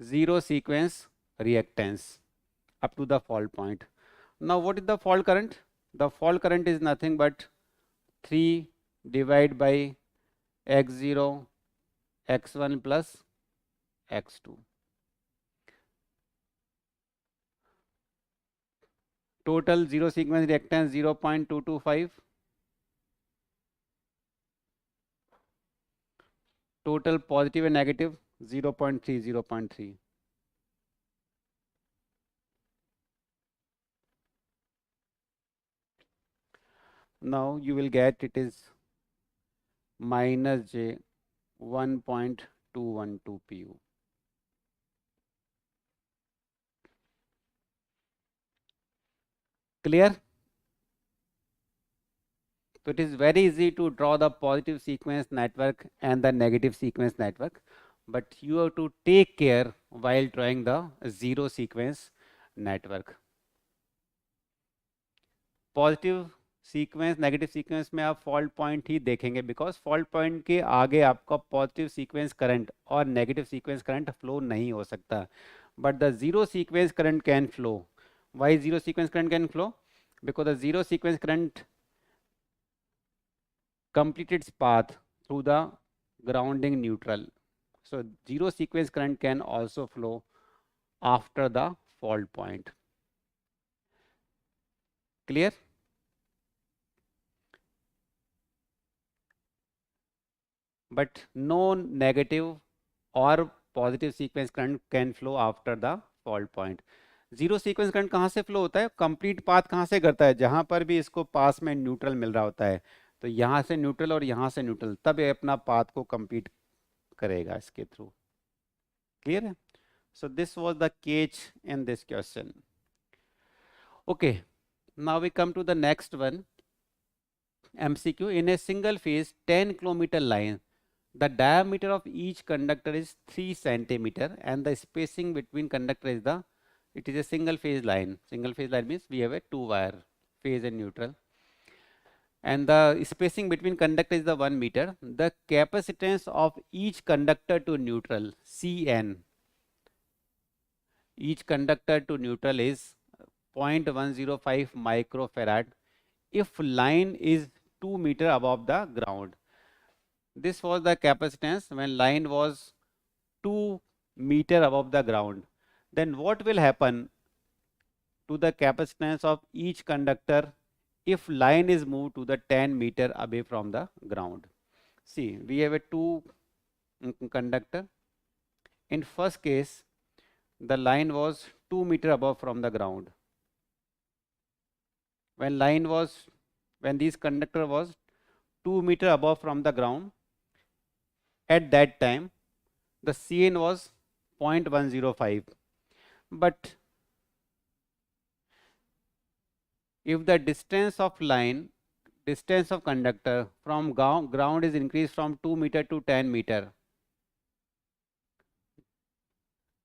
zero sequence reactance up to the fault point. Now what is the fault current? The fault current is nothing but 3 divided by x0 x1 plus x2. Total zero sequence reactance 0.225. Total positive and negative 0.3, 0.3. Now you will get it is minus j 1.212 pu. Clear? So it is very easy to draw the positive sequence network and the negative sequence network, but you have to take care while drawing the zero sequence network. Positive sequence negative sequence में आप fault point ही देखेंगे, because fault point के आगे आपका positive sequence current और negative sequence current flow नहीं हो सकता, but the zero sequence current can flow. Why zero sequence current can flow? Because the zero sequence current complete its path through the grounding neutral. So zero sequence current can also flow after the fault point. Clear? But no negative or positive sequence current can flow after the fault point. Zero sequence current कहाँ से flow होता है? Complete path कहाँ से करता है? जहां पर भी इसको पास में न्यूट्रल मिल रहा होता है, तो यहाँ से न्यूट्रल और यहाँ से न्यूट्रल, तब ये अपना पाथ को कंप्लीट करेगा इसके थ्रू. क्लियर है? सो दिस वाज द केच in this question. Okay, now we come to the next one. MCQ. In a single phase 10-kilometer line, the diameter of each conductor is 3 centimeter and the spacing between conductor is it is a single phase line. Single phase line means we have a 2 wire, phase and neutral, and the spacing between conductor is the 1 meter. The capacitance of each conductor to neutral, Cn, each conductor to neutral is 0.105 microfarad if line is 2 meter above the ground. This was the capacitance when line was 2 meter above the ground. Then what will happen to the capacitance of each conductor if line is moved to the 10 meter away from the ground? See, we have a two conductor. In first case, the line was 2 meter above from the ground. When this conductor was 2 meter above from the ground, at that time the Cn was 0.105. But if the distance of conductor from ground is increased from 2 meter to 10 meter,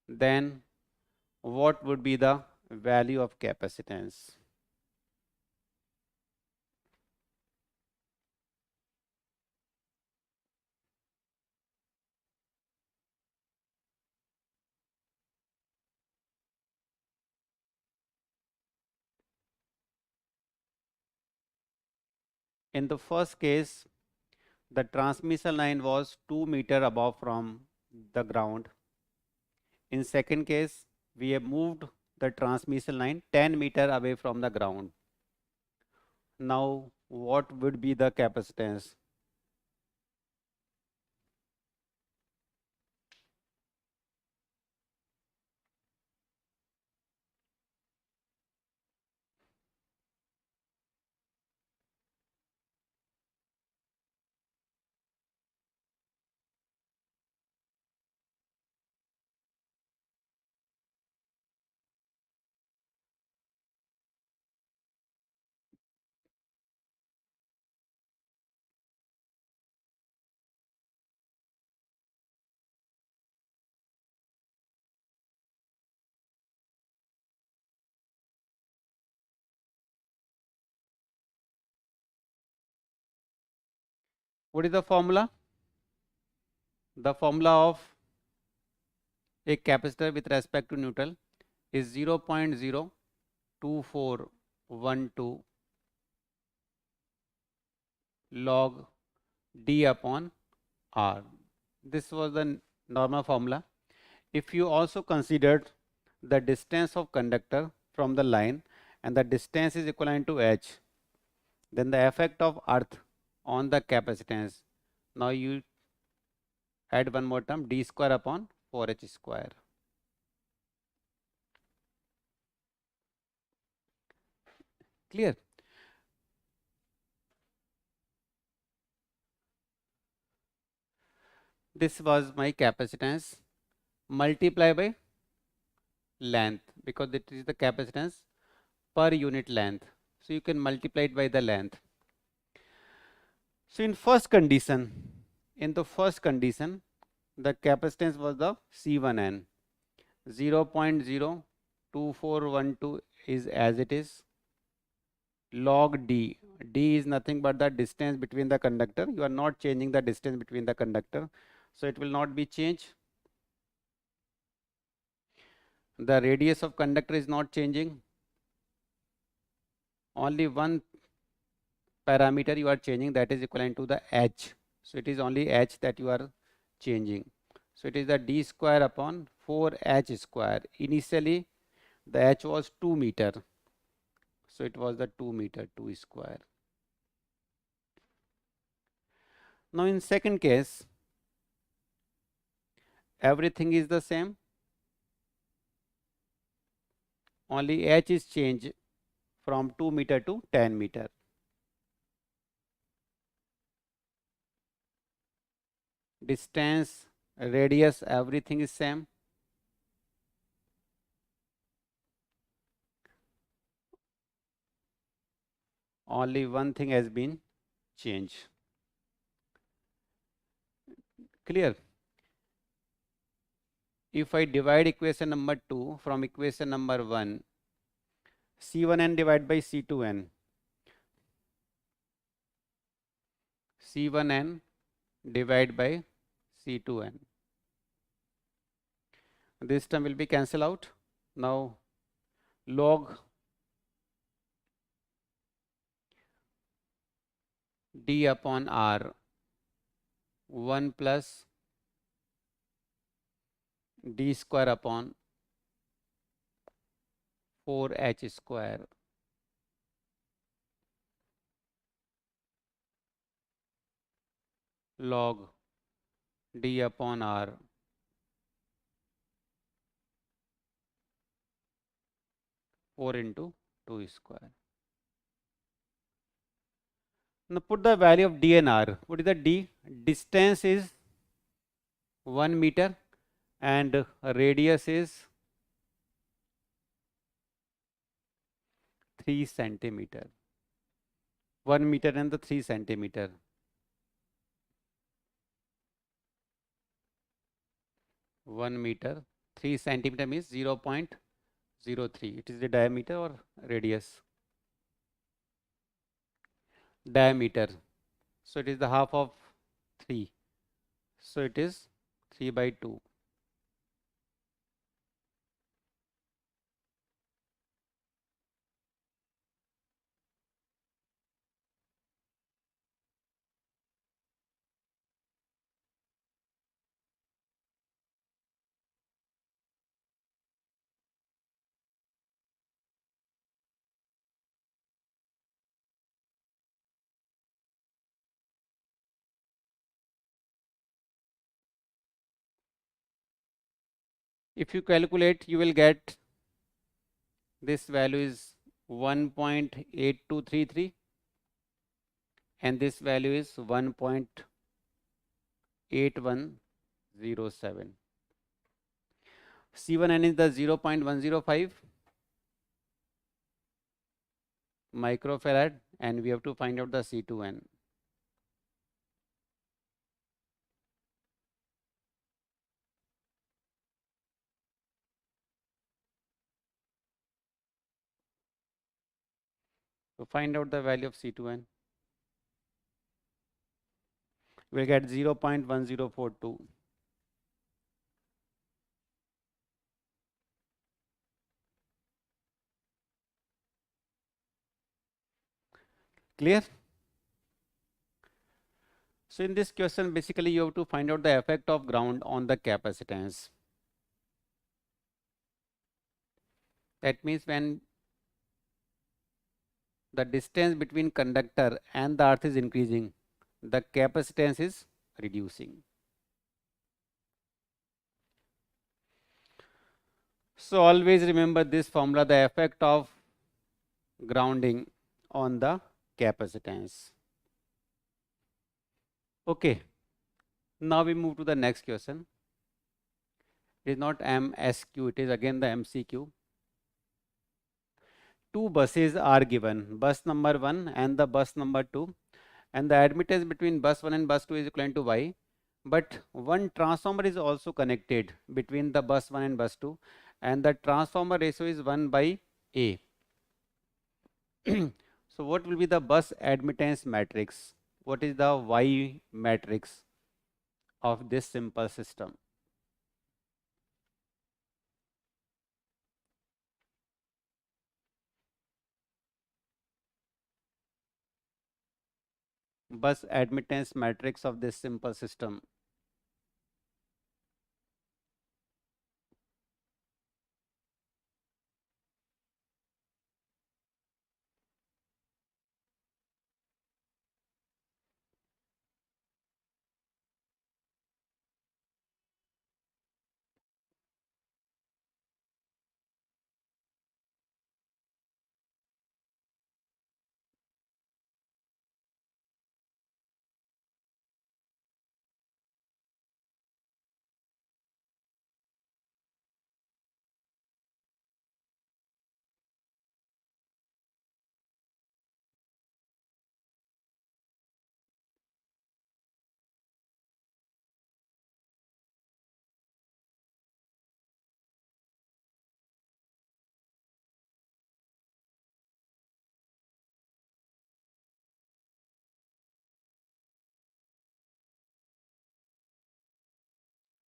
then what would be the value of capacitance? In the first case, the transmission line was 2 meter above from the ground. In second case, we have moved the transmission line 10 meter away from the ground. Now, what would be the capacitance? What is the formula? The formula of a capacitor with respect to neutral is 0.02412 log D upon R. This was the normal formula. If you also considered the distance of conductor from the line and the distance is equivalent to h, then the effect of earth on the capacitance, now you add one more term, d square upon 4h square. Clear? This was my capacitance multiply by length, because it is the capacitance per unit length. So you can multiply it by the length. So in the first condition, the capacitance was the C1n. 0.02412 is as it is. Log D. D is nothing but the distance between the conductor. You are not changing the distance between the conductor, so it will not be changed. The radius of conductor is not changing. Only one parameter you are changing, that is equivalent to the h. So it is only h that you are changing. So it is the d square upon 4h square. Initially the h was 2 meter. So it was the 2 meter, 2 square. Now in second case, everything is the same. Only h is changed from 2 meter to 10 meter. Distance, radius, everything is same. only one thing has been changed. Clear? If I divide equation number 2 from equation number 1, C1n divided by C2n, C1n divided by C2n. This term will be cancelled out. Now log d upon r 1 plus d square upon 4h square log d upon r 4 into 2 square. Now put the value of d and r. What is the d? Distance is 1 meter and radius is 3 centimeter. 1 meter and the 3 centimeter. 1 meter, 3 centimeter means 0.03. It is the diameter or radius? Diameter. So it is the half of 3. So it is 3 by 2. If you calculate, you will get this value is 1.8233 and this value is 1.8107. C1n is the 0.105 microfarad and we have to find out the C2n. So find out the value of C2n. We'll get 0.1042. Clear? So in this question, basically you have to find out the effect of ground on the capacitance. That means when the distance between conductor and the earth is increasing, the capacitance is reducing. So always remember this formula, the effect of grounding on the capacitance. Okay, now we move to the next question. It is not MSQ, it is again the MCQ. Two buses are given, bus number 1 and the bus number 2, and the admittance between bus 1 and bus 2 is equivalent to Y, but one transformer is also connected between the bus 1 and bus 2 and the transformer ratio is 1 by A. So what will be the bus admittance matrix? What is the Y matrix of this simple system? Bus admittance matrix of this simple system.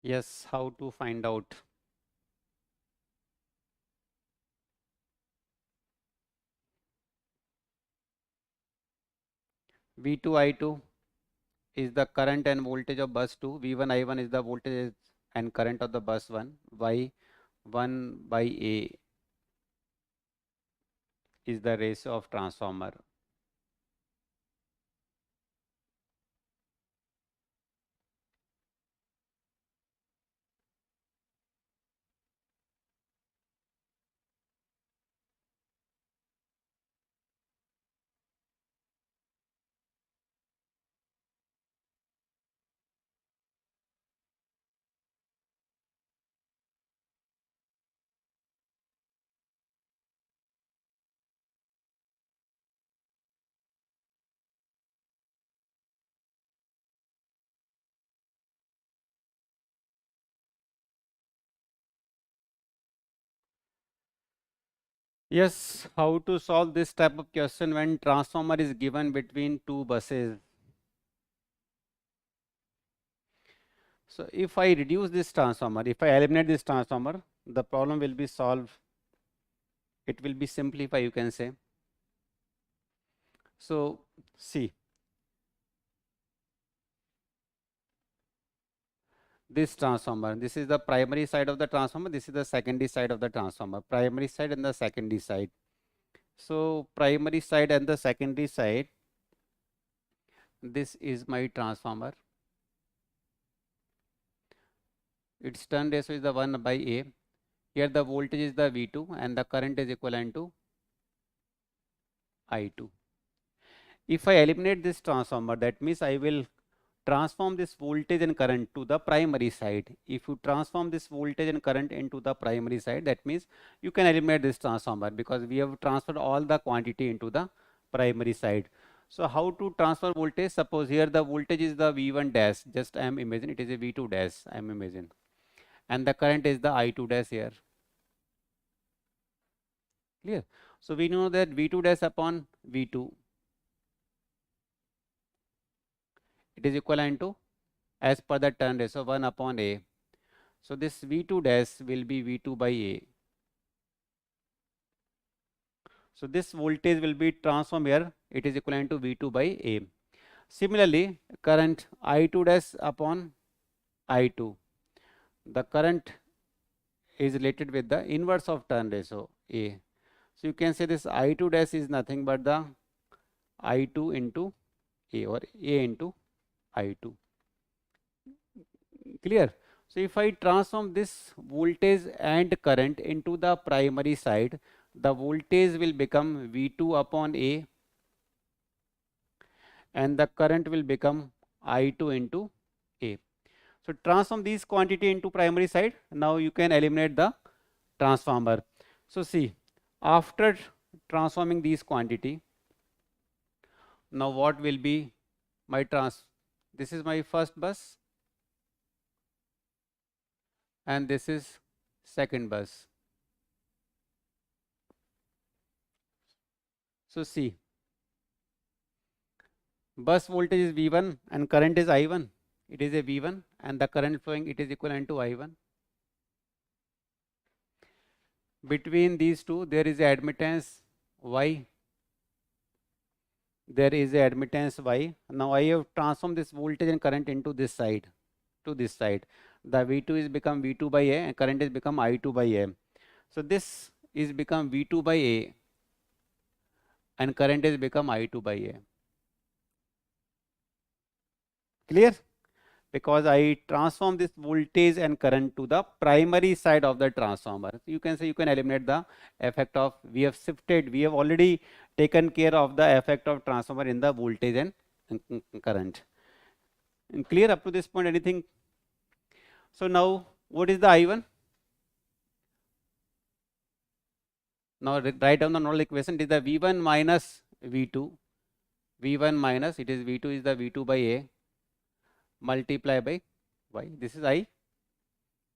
Yes, how to find out? V2 I2 is the current and voltage of bus 2. V1 I1 is the voltage and current of the bus 1. Y1 by A is the ratio of transformer. Yes, how to solve this type of question when transformer is given between two buses? So if I reduce this transformer, if I eliminate this transformer, the problem will be solved. It will be simplified, you can say. So see, this transformer, this is the primary side of the transformer, this is the secondary side of the transformer, primary side and the secondary side. So primary side and the secondary side, this is my transformer. Its turn ratio is the 1 by A. Here the voltage is the V2 and the current is equivalent to I2. If I eliminate this transformer, that means I will transform this voltage and current to the primary side. If you transform this voltage and current into the primary side, that means you can eliminate this transformer because we have transferred all the quantity into the primary side. So how to transfer voltage? Suppose here the voltage is the V1 dash, just I am imagining it is a V2 dash, I am imagining, and the current is the I2 dash here. Clear? So we know that V2 dash upon V2, it is equivalent to, as per the turn ratio, 1 upon A. So this V2 dash will be V2 by A. So this voltage will be transformed here. It is equivalent to V2 by A. Similarly, current I2 dash upon I2. The current is related with the inverse of turn ratio A. So you can say this I2 dash is nothing but the I2 into A, or A into I2. Clear? So if I transform this voltage and current into the primary side, the voltage will become V2 upon A and the current will become I2 into A. So transform these quantity into primary side. Now you can eliminate the transformer. So see, after transforming these quantity, now what will be my this is my first bus and this is second bus. So see, bus voltage is V1 and current is I1. It is a V1 and the current flowing, it is equivalent to I1. Between these two there is a admittance Y. There is a admittance Y. Now I have transformed this voltage and current into this side, to this side. The V2 is become V2 by A and current is become I2 by A. So this is become V2 by A and current is become I2 by A. Clear? Because I transform this voltage and current to the primary side of the transformer. You can say you can eliminate the effect of, we have shifted, we have already taken care of the effect of transformer in the voltage and current. And clear up to this point, anything? So now what is the I1? Now write down the nodal equation. It is the V1 minus V2. V1 minus, it is V2 is the V2 by A multiply by Y. This is I.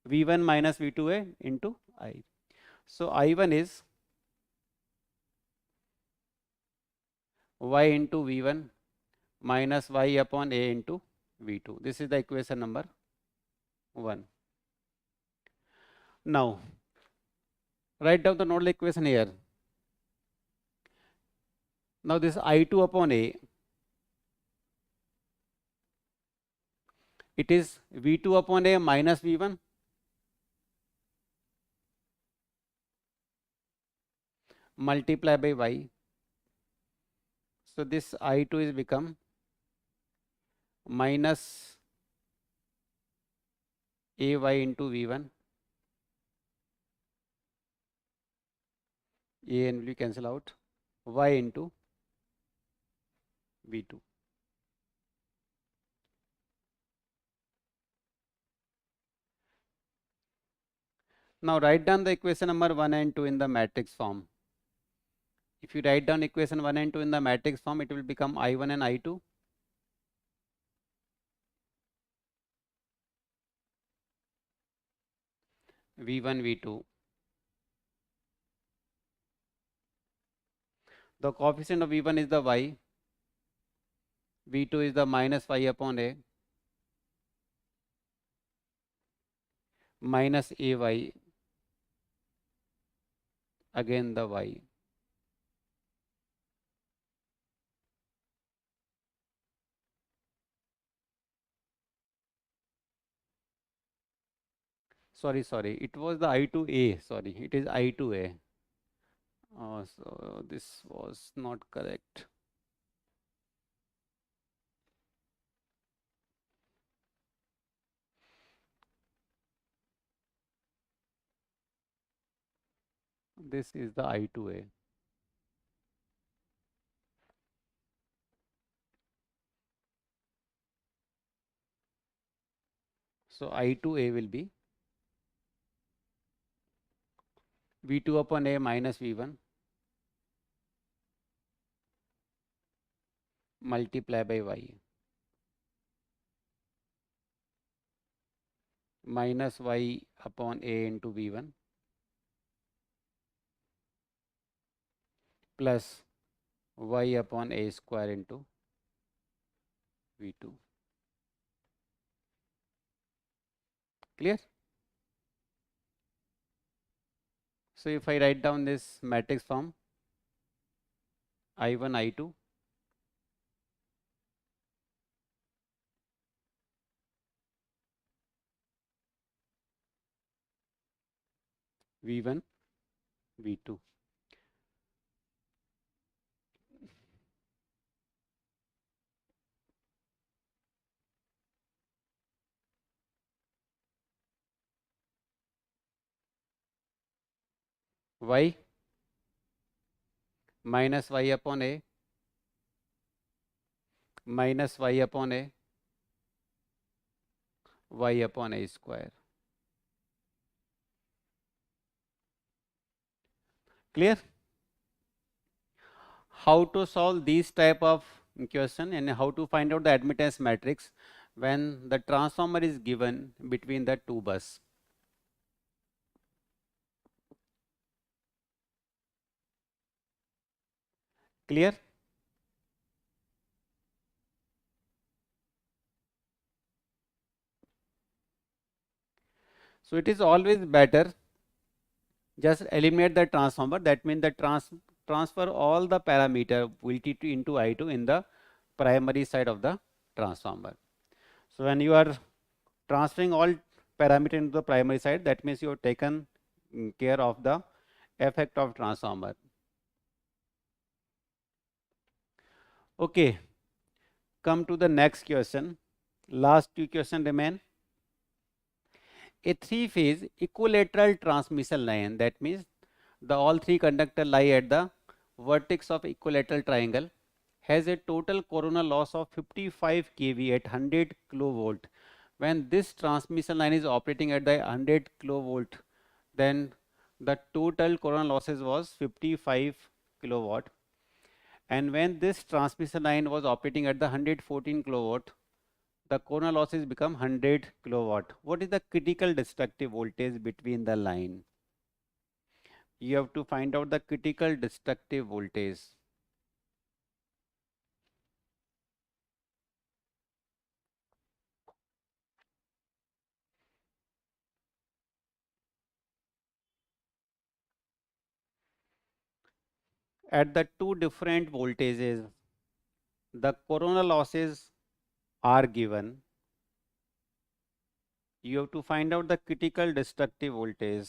V1 minus V2A into I. So I1 is Y into V1 minus Y upon A into V2. This is the equation number 1. Now write down the nodal equation here. Now this I2 upon A, it is V2 upon A minus V1 multiply by Y. So this I2 is become minus AY into V1. A and V cancel out. Y into V2. Now write down the equation number 1 and 2 in the matrix form. If you write down equation 1 and 2 in the matrix form, it will become I1 and I2. V1, V2. The coefficient of V1 is the Y. V2 is the minus Y upon A minus AY, again the Y. Sorry, it was the I2A. Sorry, it is I2A. So this was not correct. This is the I2A. So I2A will be V2 upon A minus V1 multiply by Y minus Y upon A into V1 plus Y upon A square into V2. Clear? So if I write down this matrix form, I1, I2, V1, V2. Y minus Y upon A minus Y upon A Y upon A square. Clear? How to solve these type of question and how to find out the admittance matrix when the transformer is given between the two bus. Clear? So it is always better just eliminate the transformer. That means the transfer all the parameter VT2 into I2 in the primary side of the transformer. So when you are transferring all parameter into the primary side, that means you have taken care of the effect of transformer. Okay, come to the next question. Last two questions remain. A three-phase equilateral transmission line, that means the all three conductor lie at the vertex of equilateral triangle, has a total corona loss of 55 kV at 100 kilovolt. When this transmission line is operating at the 100 kilovolt, then the total corona losses was 55 kilowatt. And when this transmission line was operating at the 114 kilowatt, the corona losses become 100 kilowatt. What is the critical destructive voltage between the line? You have to find out the critical destructive voltage. At the two different voltages, the corona losses are given. You have to find out the critical destructive voltage.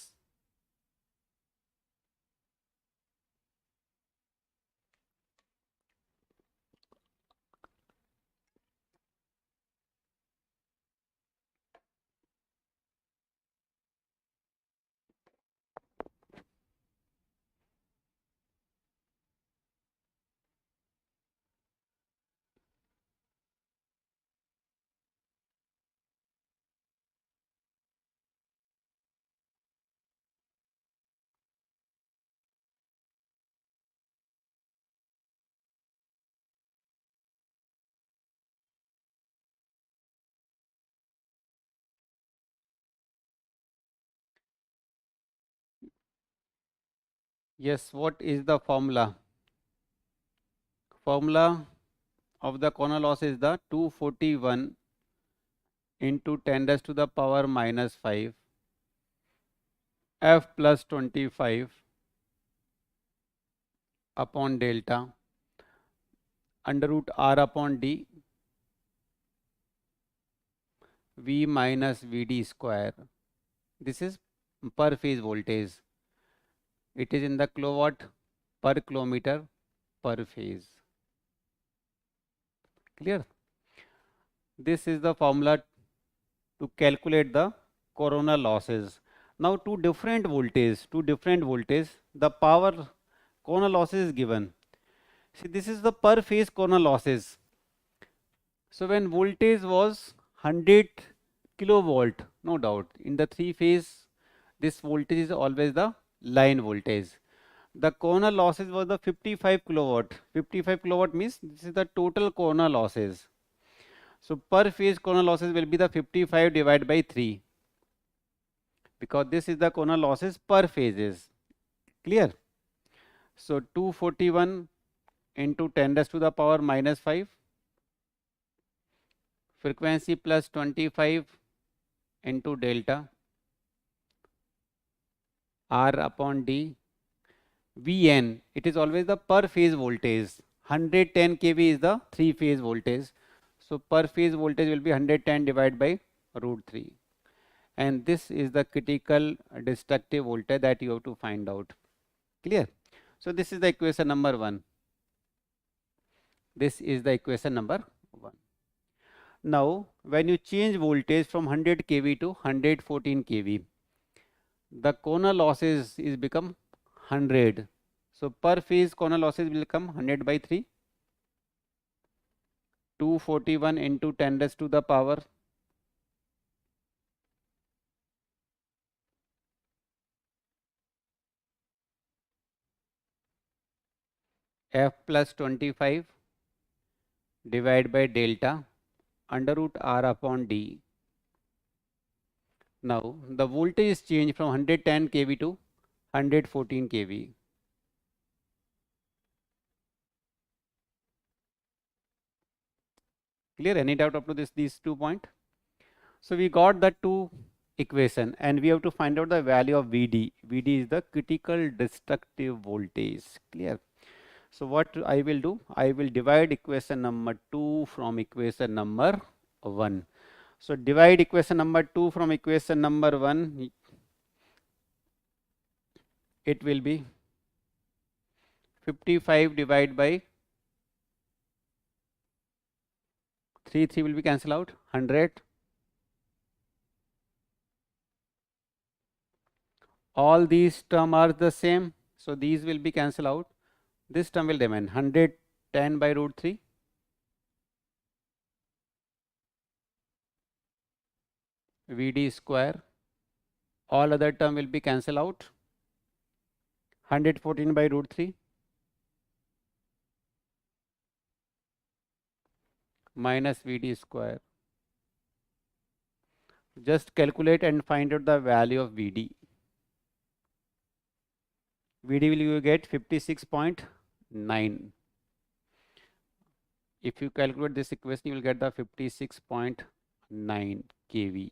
Yes, what is the formula? Formula of the corona loss is the 241 into 10 raised to the power minus 5 F plus 25 upon delta under root R upon D V minus Vd square. This is per phase voltage. It is in the kilowatt per kilometer per phase. Clear? This is the formula to calculate the corona losses. Now two different voltage, the power corona losses is given. See, this is the per phase corona losses. So when voltage was 100 kilovolt, no doubt, in the three phase, this voltage is always the line voltage. The corona losses was the 55 kilowatt. 55 kilowatt means this is the total corona losses. So per phase corona losses will be the 55 divided by 3, because this is the corona losses per phases. Clear? So 241 into 10 raised to the power minus 5, frequency plus 25 into delta R upon D Vn. It is always the per phase voltage. 110 kV is the three phase voltage. So per phase voltage will be 110 divided by root 3. And this is the critical destructive voltage that you have to find out. Clear? So this is the equation number 1. This is the equation number 1. Now, when you change voltage from 100 kV to 114 kV, the corona losses is become 100. So per phase corona losses will become 100 by 3. 241 into 10 raised to the power F plus 25 divided by delta under root R upon D. Now the voltage is changed from 110 kV to 114 kV. Clear? Any doubt up to these 2 points? So we got the two equation and we have to find out the value of Vd. Vd is the critical destructive voltage. Clear? So what I will do, I will divide equation number 2 from equation number 1. So divide equation number 2 from equation number 1. It will be 55 divided by 3 will be cancelled out, 100. All these terms are the same, so these will be cancelled out. This term will remain 110 by root 3. Vd square. All other term will be cancelled out. 114 by root 3 minus Vd square. Just calculate and find out the value of Vd. Vd will you get 56.9. If you calculate this equation, you will get the 56.9 kV,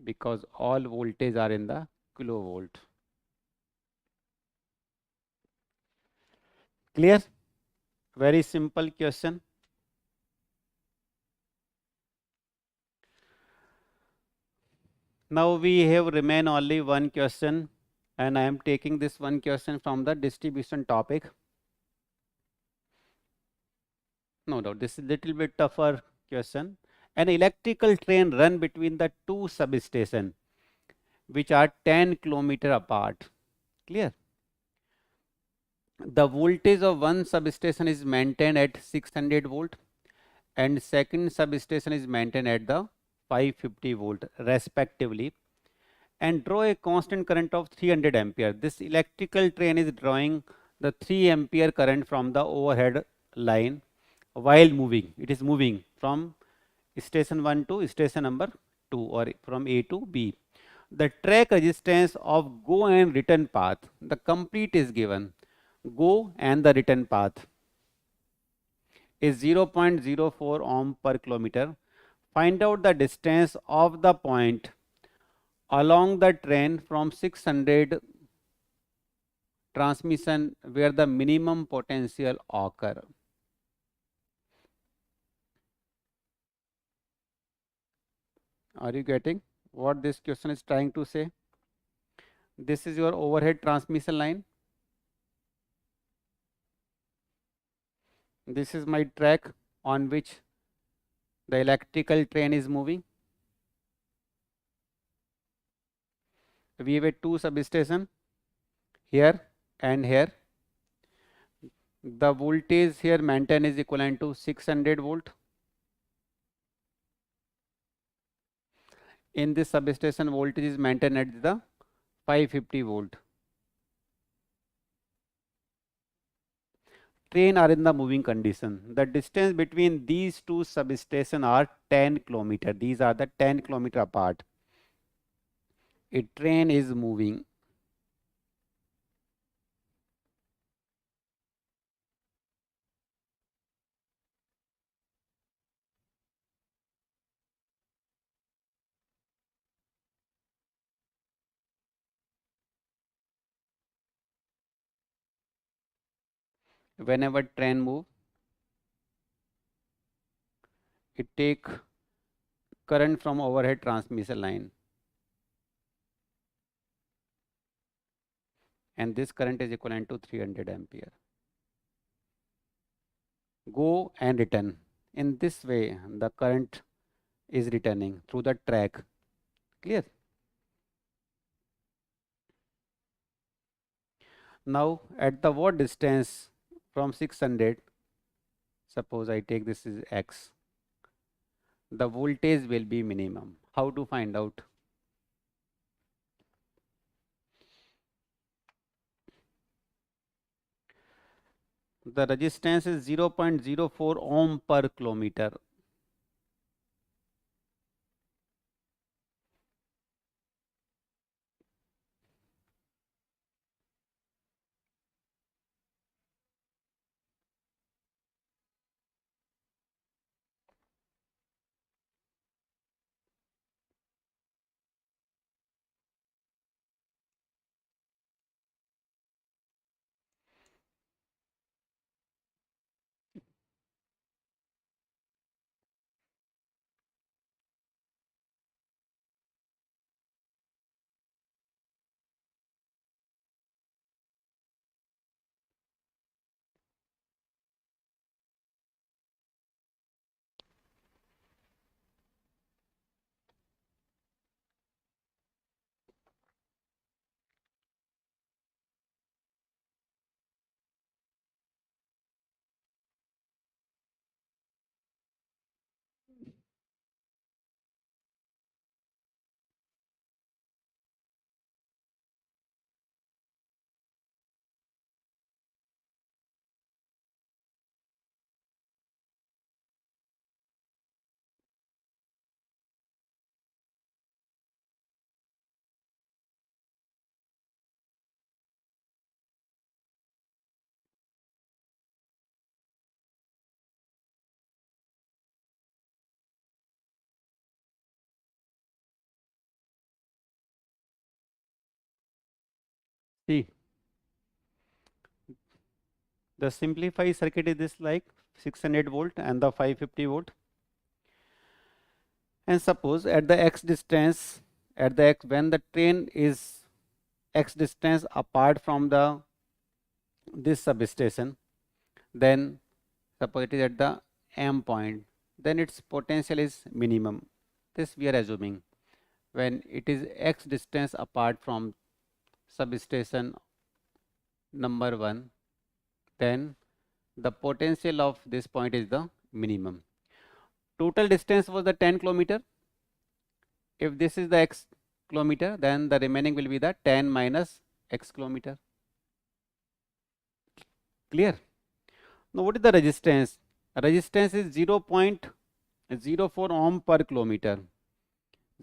because all voltage are in the kilovolt. Clear? Very simple question. Now we have remain only one question, and I am taking this one question from the distribution topic. No doubt, this is little bit tougher question. An electrical train run between the two substations which are 10 kilometer apart. Clear? The voltage of one substation is maintained at 600 volt and second substation is maintained at the 550 volt respectively, and draw a constant current of 300 ampere. This electrical train is drawing the 3 ampere current from the overhead line while moving. It is moving from station 1 to station number 2 or from A to B. The track resistance of go and return path, the complete is given. Go and the return path is 0.04 ohm per kilometer. Find out the distance of the point along the train from 600 transmission where the minimum potential occur. Are you getting what this question is trying to say? This is your overhead transmission line. This is my track on which the electrical train is moving. We have a two substation here and here. The voltage here maintained is equivalent to 600 volt. In this substation, voltage is maintained at the 550 volt. Train are in the moving condition. The distance between these two substations are 10 kilometer. These are the 10 kilometer apart. A train is moving. Whenever train move, it take current from overhead transmission line, and this current is equivalent to 300 ampere. Go and return. In this way, the current is returning through the track. Clear? Now, at the what distance from 600, suppose I take this is x, the voltage will be minimum. How to find out? The resistance is 0.04 ohm per kilometer. See, The simplified circuit is this, like 600 volt and the 550 volt. And suppose at the x distance, when the train is x distance apart from this substation, then suppose it is at the M point, then its potential is minimum. This we are assuming when it is x distance apart from substation number 1, then the potential of this point is the minimum. Total distance was the 10 kilometer. If this is the x kilometer, then the remaining will be the 10 minus x kilometer. Clear? Now what is the resistance? Resistance is 0.04 ohm per kilometer.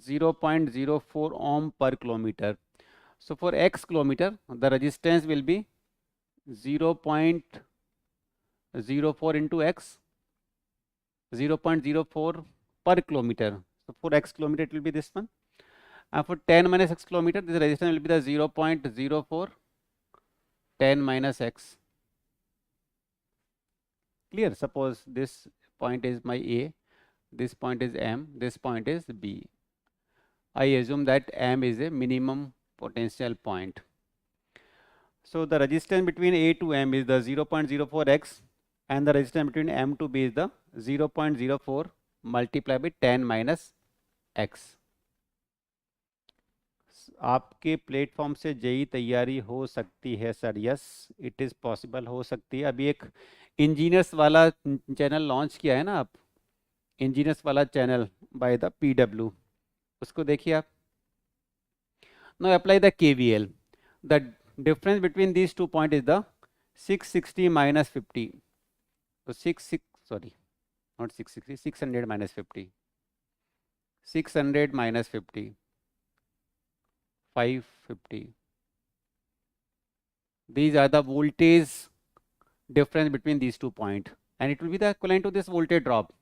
0.04 ohm per kilometer. So for x kilometer, the resistance will be 0.04 into x, 0.04 per kilometer. So for x kilometer it will be this one. And for 10 minus x kilometer, this resistance will be the 0.04 10 minus x. Clear? Suppose this point is my A, this point is M, this point is B. I assume that M is a minimum potential point. So the resistance between A to M is the 0.04 x, and the resistance between M to B is the 0.04 multiplied by 10 minus x. आपके platform से JEE तैयारी हो सकती है sir? Yes, it is possible, हो सकती है. अभी एक इंजीनियर्स वाला चैनल लॉन्च किया है ना आप, इंजीनियर्स वाला चैनल बाय द PW, उसको देखिए आप. Now apply the KVL. The difference between these 2 points is the 660 minus 50. So 600 minus 50. 600 minus 50. 550. These are the voltage difference between these 2 points, and it will be the equivalent to this voltage drop.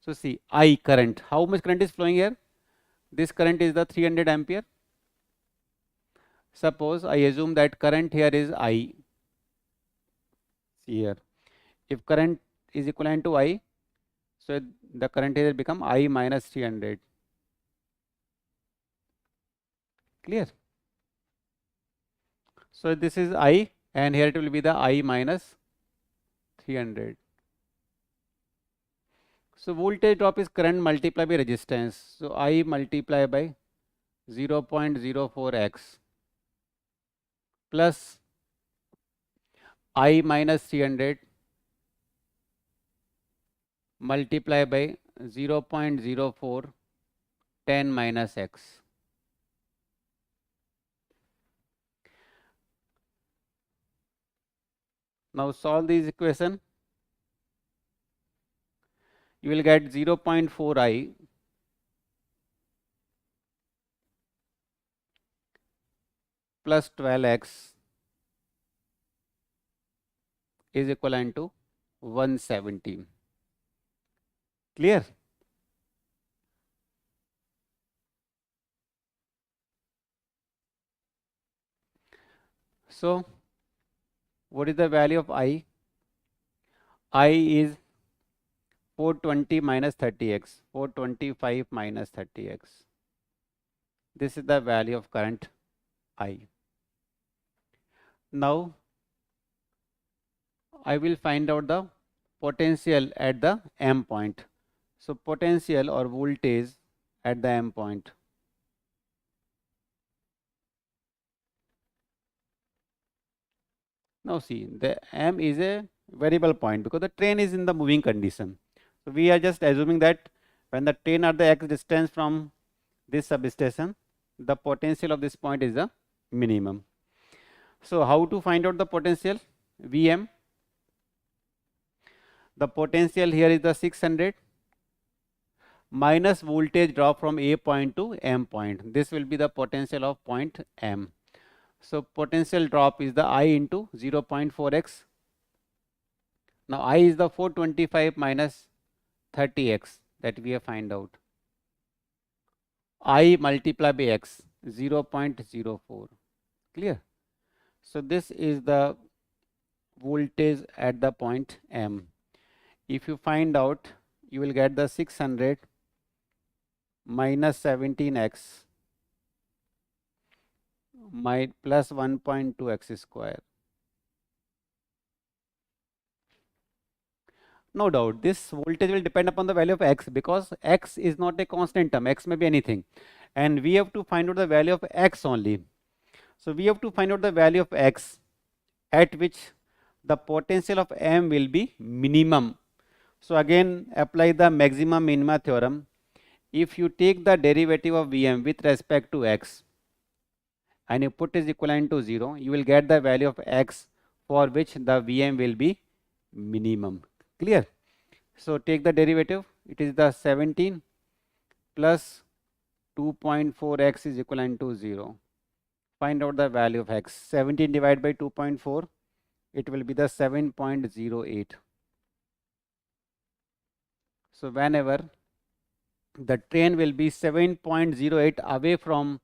So see, I current, how much current is flowing here? This current is the 300 ampere. Suppose I assume that current here is I. See here, if current is equivalent to I, so the current here become I minus 300. Clear? So this is I, and here it will be the I minus 300. So voltage drop is current multiplied by resistance. So I multiplied by 0.04 x plus I minus 300 multiplied by 0.04 10 minus x. Now solve this equation. You will get 0.4 I plus 12x is equivalent to 170. Clear? So what is the value of I? I is 420 minus 30x, 425 minus 30x. This is the value of current I. Now I will find out the potential at the M point. So potential or voltage at the M point. Now see, the M is a variable point because the train is in the moving condition. So we are just assuming that when the train at the x distance from this substation, the potential of this point is the minimum. So how to find out the potential? Vm. The potential here is the 600 minus voltage drop from A point to M point. This will be the potential of point M. So potential drop is the I into 0.4x. Now I is the 425 minus 30x that we have find out. I multiply by x, 0.04. Clear? So this is the voltage at the point M. If you find out, you will get the 600 minus 17x plus 1.2x square. No doubt, this voltage will depend upon the value of x, because x is not a constant term, x may be anything. And we have to find out the value of x only. So we have to find out the value of x at which the potential of M will be minimum. So again, apply the maximum minima theorem. If you take the derivative of Vm with respect to x and you put is equivalent to 0, you will get the value of x for which the Vm will be minimum. Clear? So take the derivative, it is the 17 plus 2.4x is equivalent to 0. Find out the value of x. 17 divided by 2.4, it will be the 7.08. So whenever the train will be 7.08 away from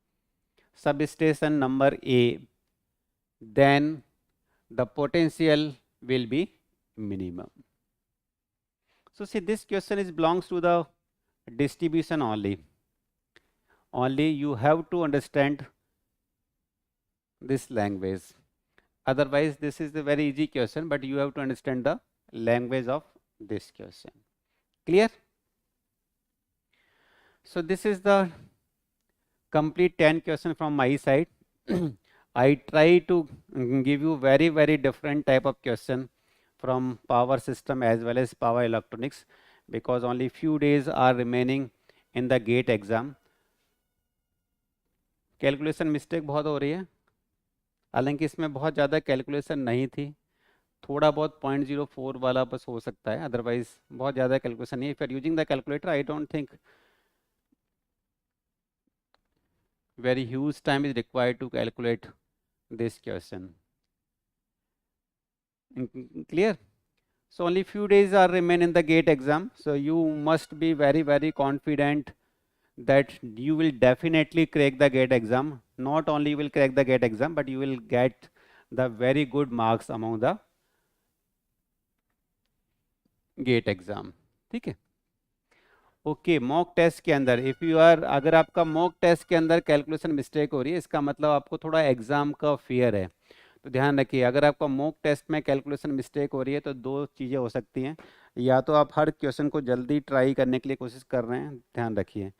substation number A, then the potential will be minimum. So see, this question is belongs to the distribution only. Only you have to understand this language. Otherwise, this is a very easy question, but you have to understand the language of this question. Clear? So this is the complete 10 question from my side. I try to give you very different type of question from power system as well as power electronics, because only few days are remaining in the gate exam. Calculation mistake बहुत हो रही है, हालांकि इसमें बहुत ज़्यादा calculation नहीं थी, थोड़ा बहुत 0.04 वाला बस हो सकता है, अदरवाइज बहुत ज़्यादा कैलकुलेशन नहीं है. If you are using the calculator, I don't think very huge time is required to calculate this question. Clear? So only few days are remain in the gate exam, so you must be very confident that you will definitely crack the gate exam. Not only you will crack the gate exam, but you will get the very good marks among the gate exam. ठीक है? Okay, mock test के अंदर if you are, अगर आपका mock test के अंदर calculation mistake हो रही है, इसका मतलब आपको थोड़ा एग्जाम का फियर है. तो ध्यान रखिए, अगर आपका मॉक टेस्ट में कैलकुलेशन मिस्टेक हो रही है तो दो चीज़ें हो सकती हैं. या तो आप हर क्वेश्चन को जल्दी ट्राई करने के लिए कोशिश कर रहे हैं, ध्यान रखिए,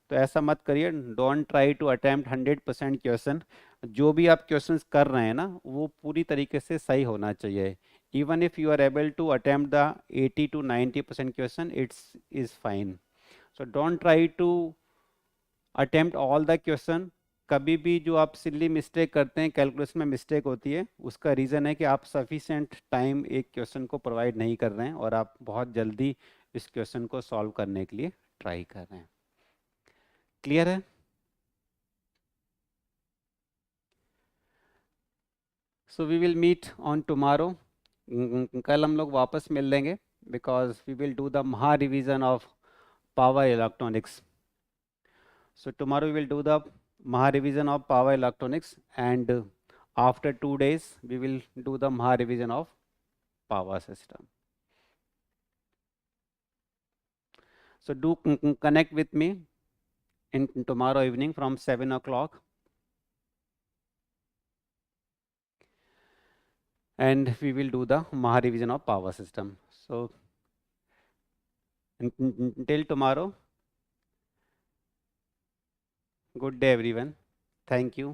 तो ऐसा मत करिए. Don't try to attempt 100% question. जो भी आप क्वेश्चंस कर रहे हैं ना, वो पूरी तरीके से सही होना चाहिए. Even if you are able to attempt the 80 to 90% question, it's is fine. So don't try to attempt all the question. कभी भी जो आप सिली मिस्टेक करते हैं, कैलकुलेशन में मिस्टेक होती है, उसका रीज़न है कि आप सफिशेंट टाइम एक क्वेश्चन को प्रोवाइड नहीं कर रहे हैं और आप बहुत जल्दी इस क्वेश्चन को सॉल्व करने के लिए ट्राई कर रहे हैं. क्लियर है? So we will meet on tomorrow. कल हम लोग वापस मिल लेंगे, because we will do the महा revision of power electronics. So tomorrow we will do the Maha revision of power electronics, and after 2 days we will do the Maha revision of power system. So do connect with me in tomorrow evening from 7 o'clock, and we will do the Maha revision of power system. So until tomorrow, good day everyone. Thank you.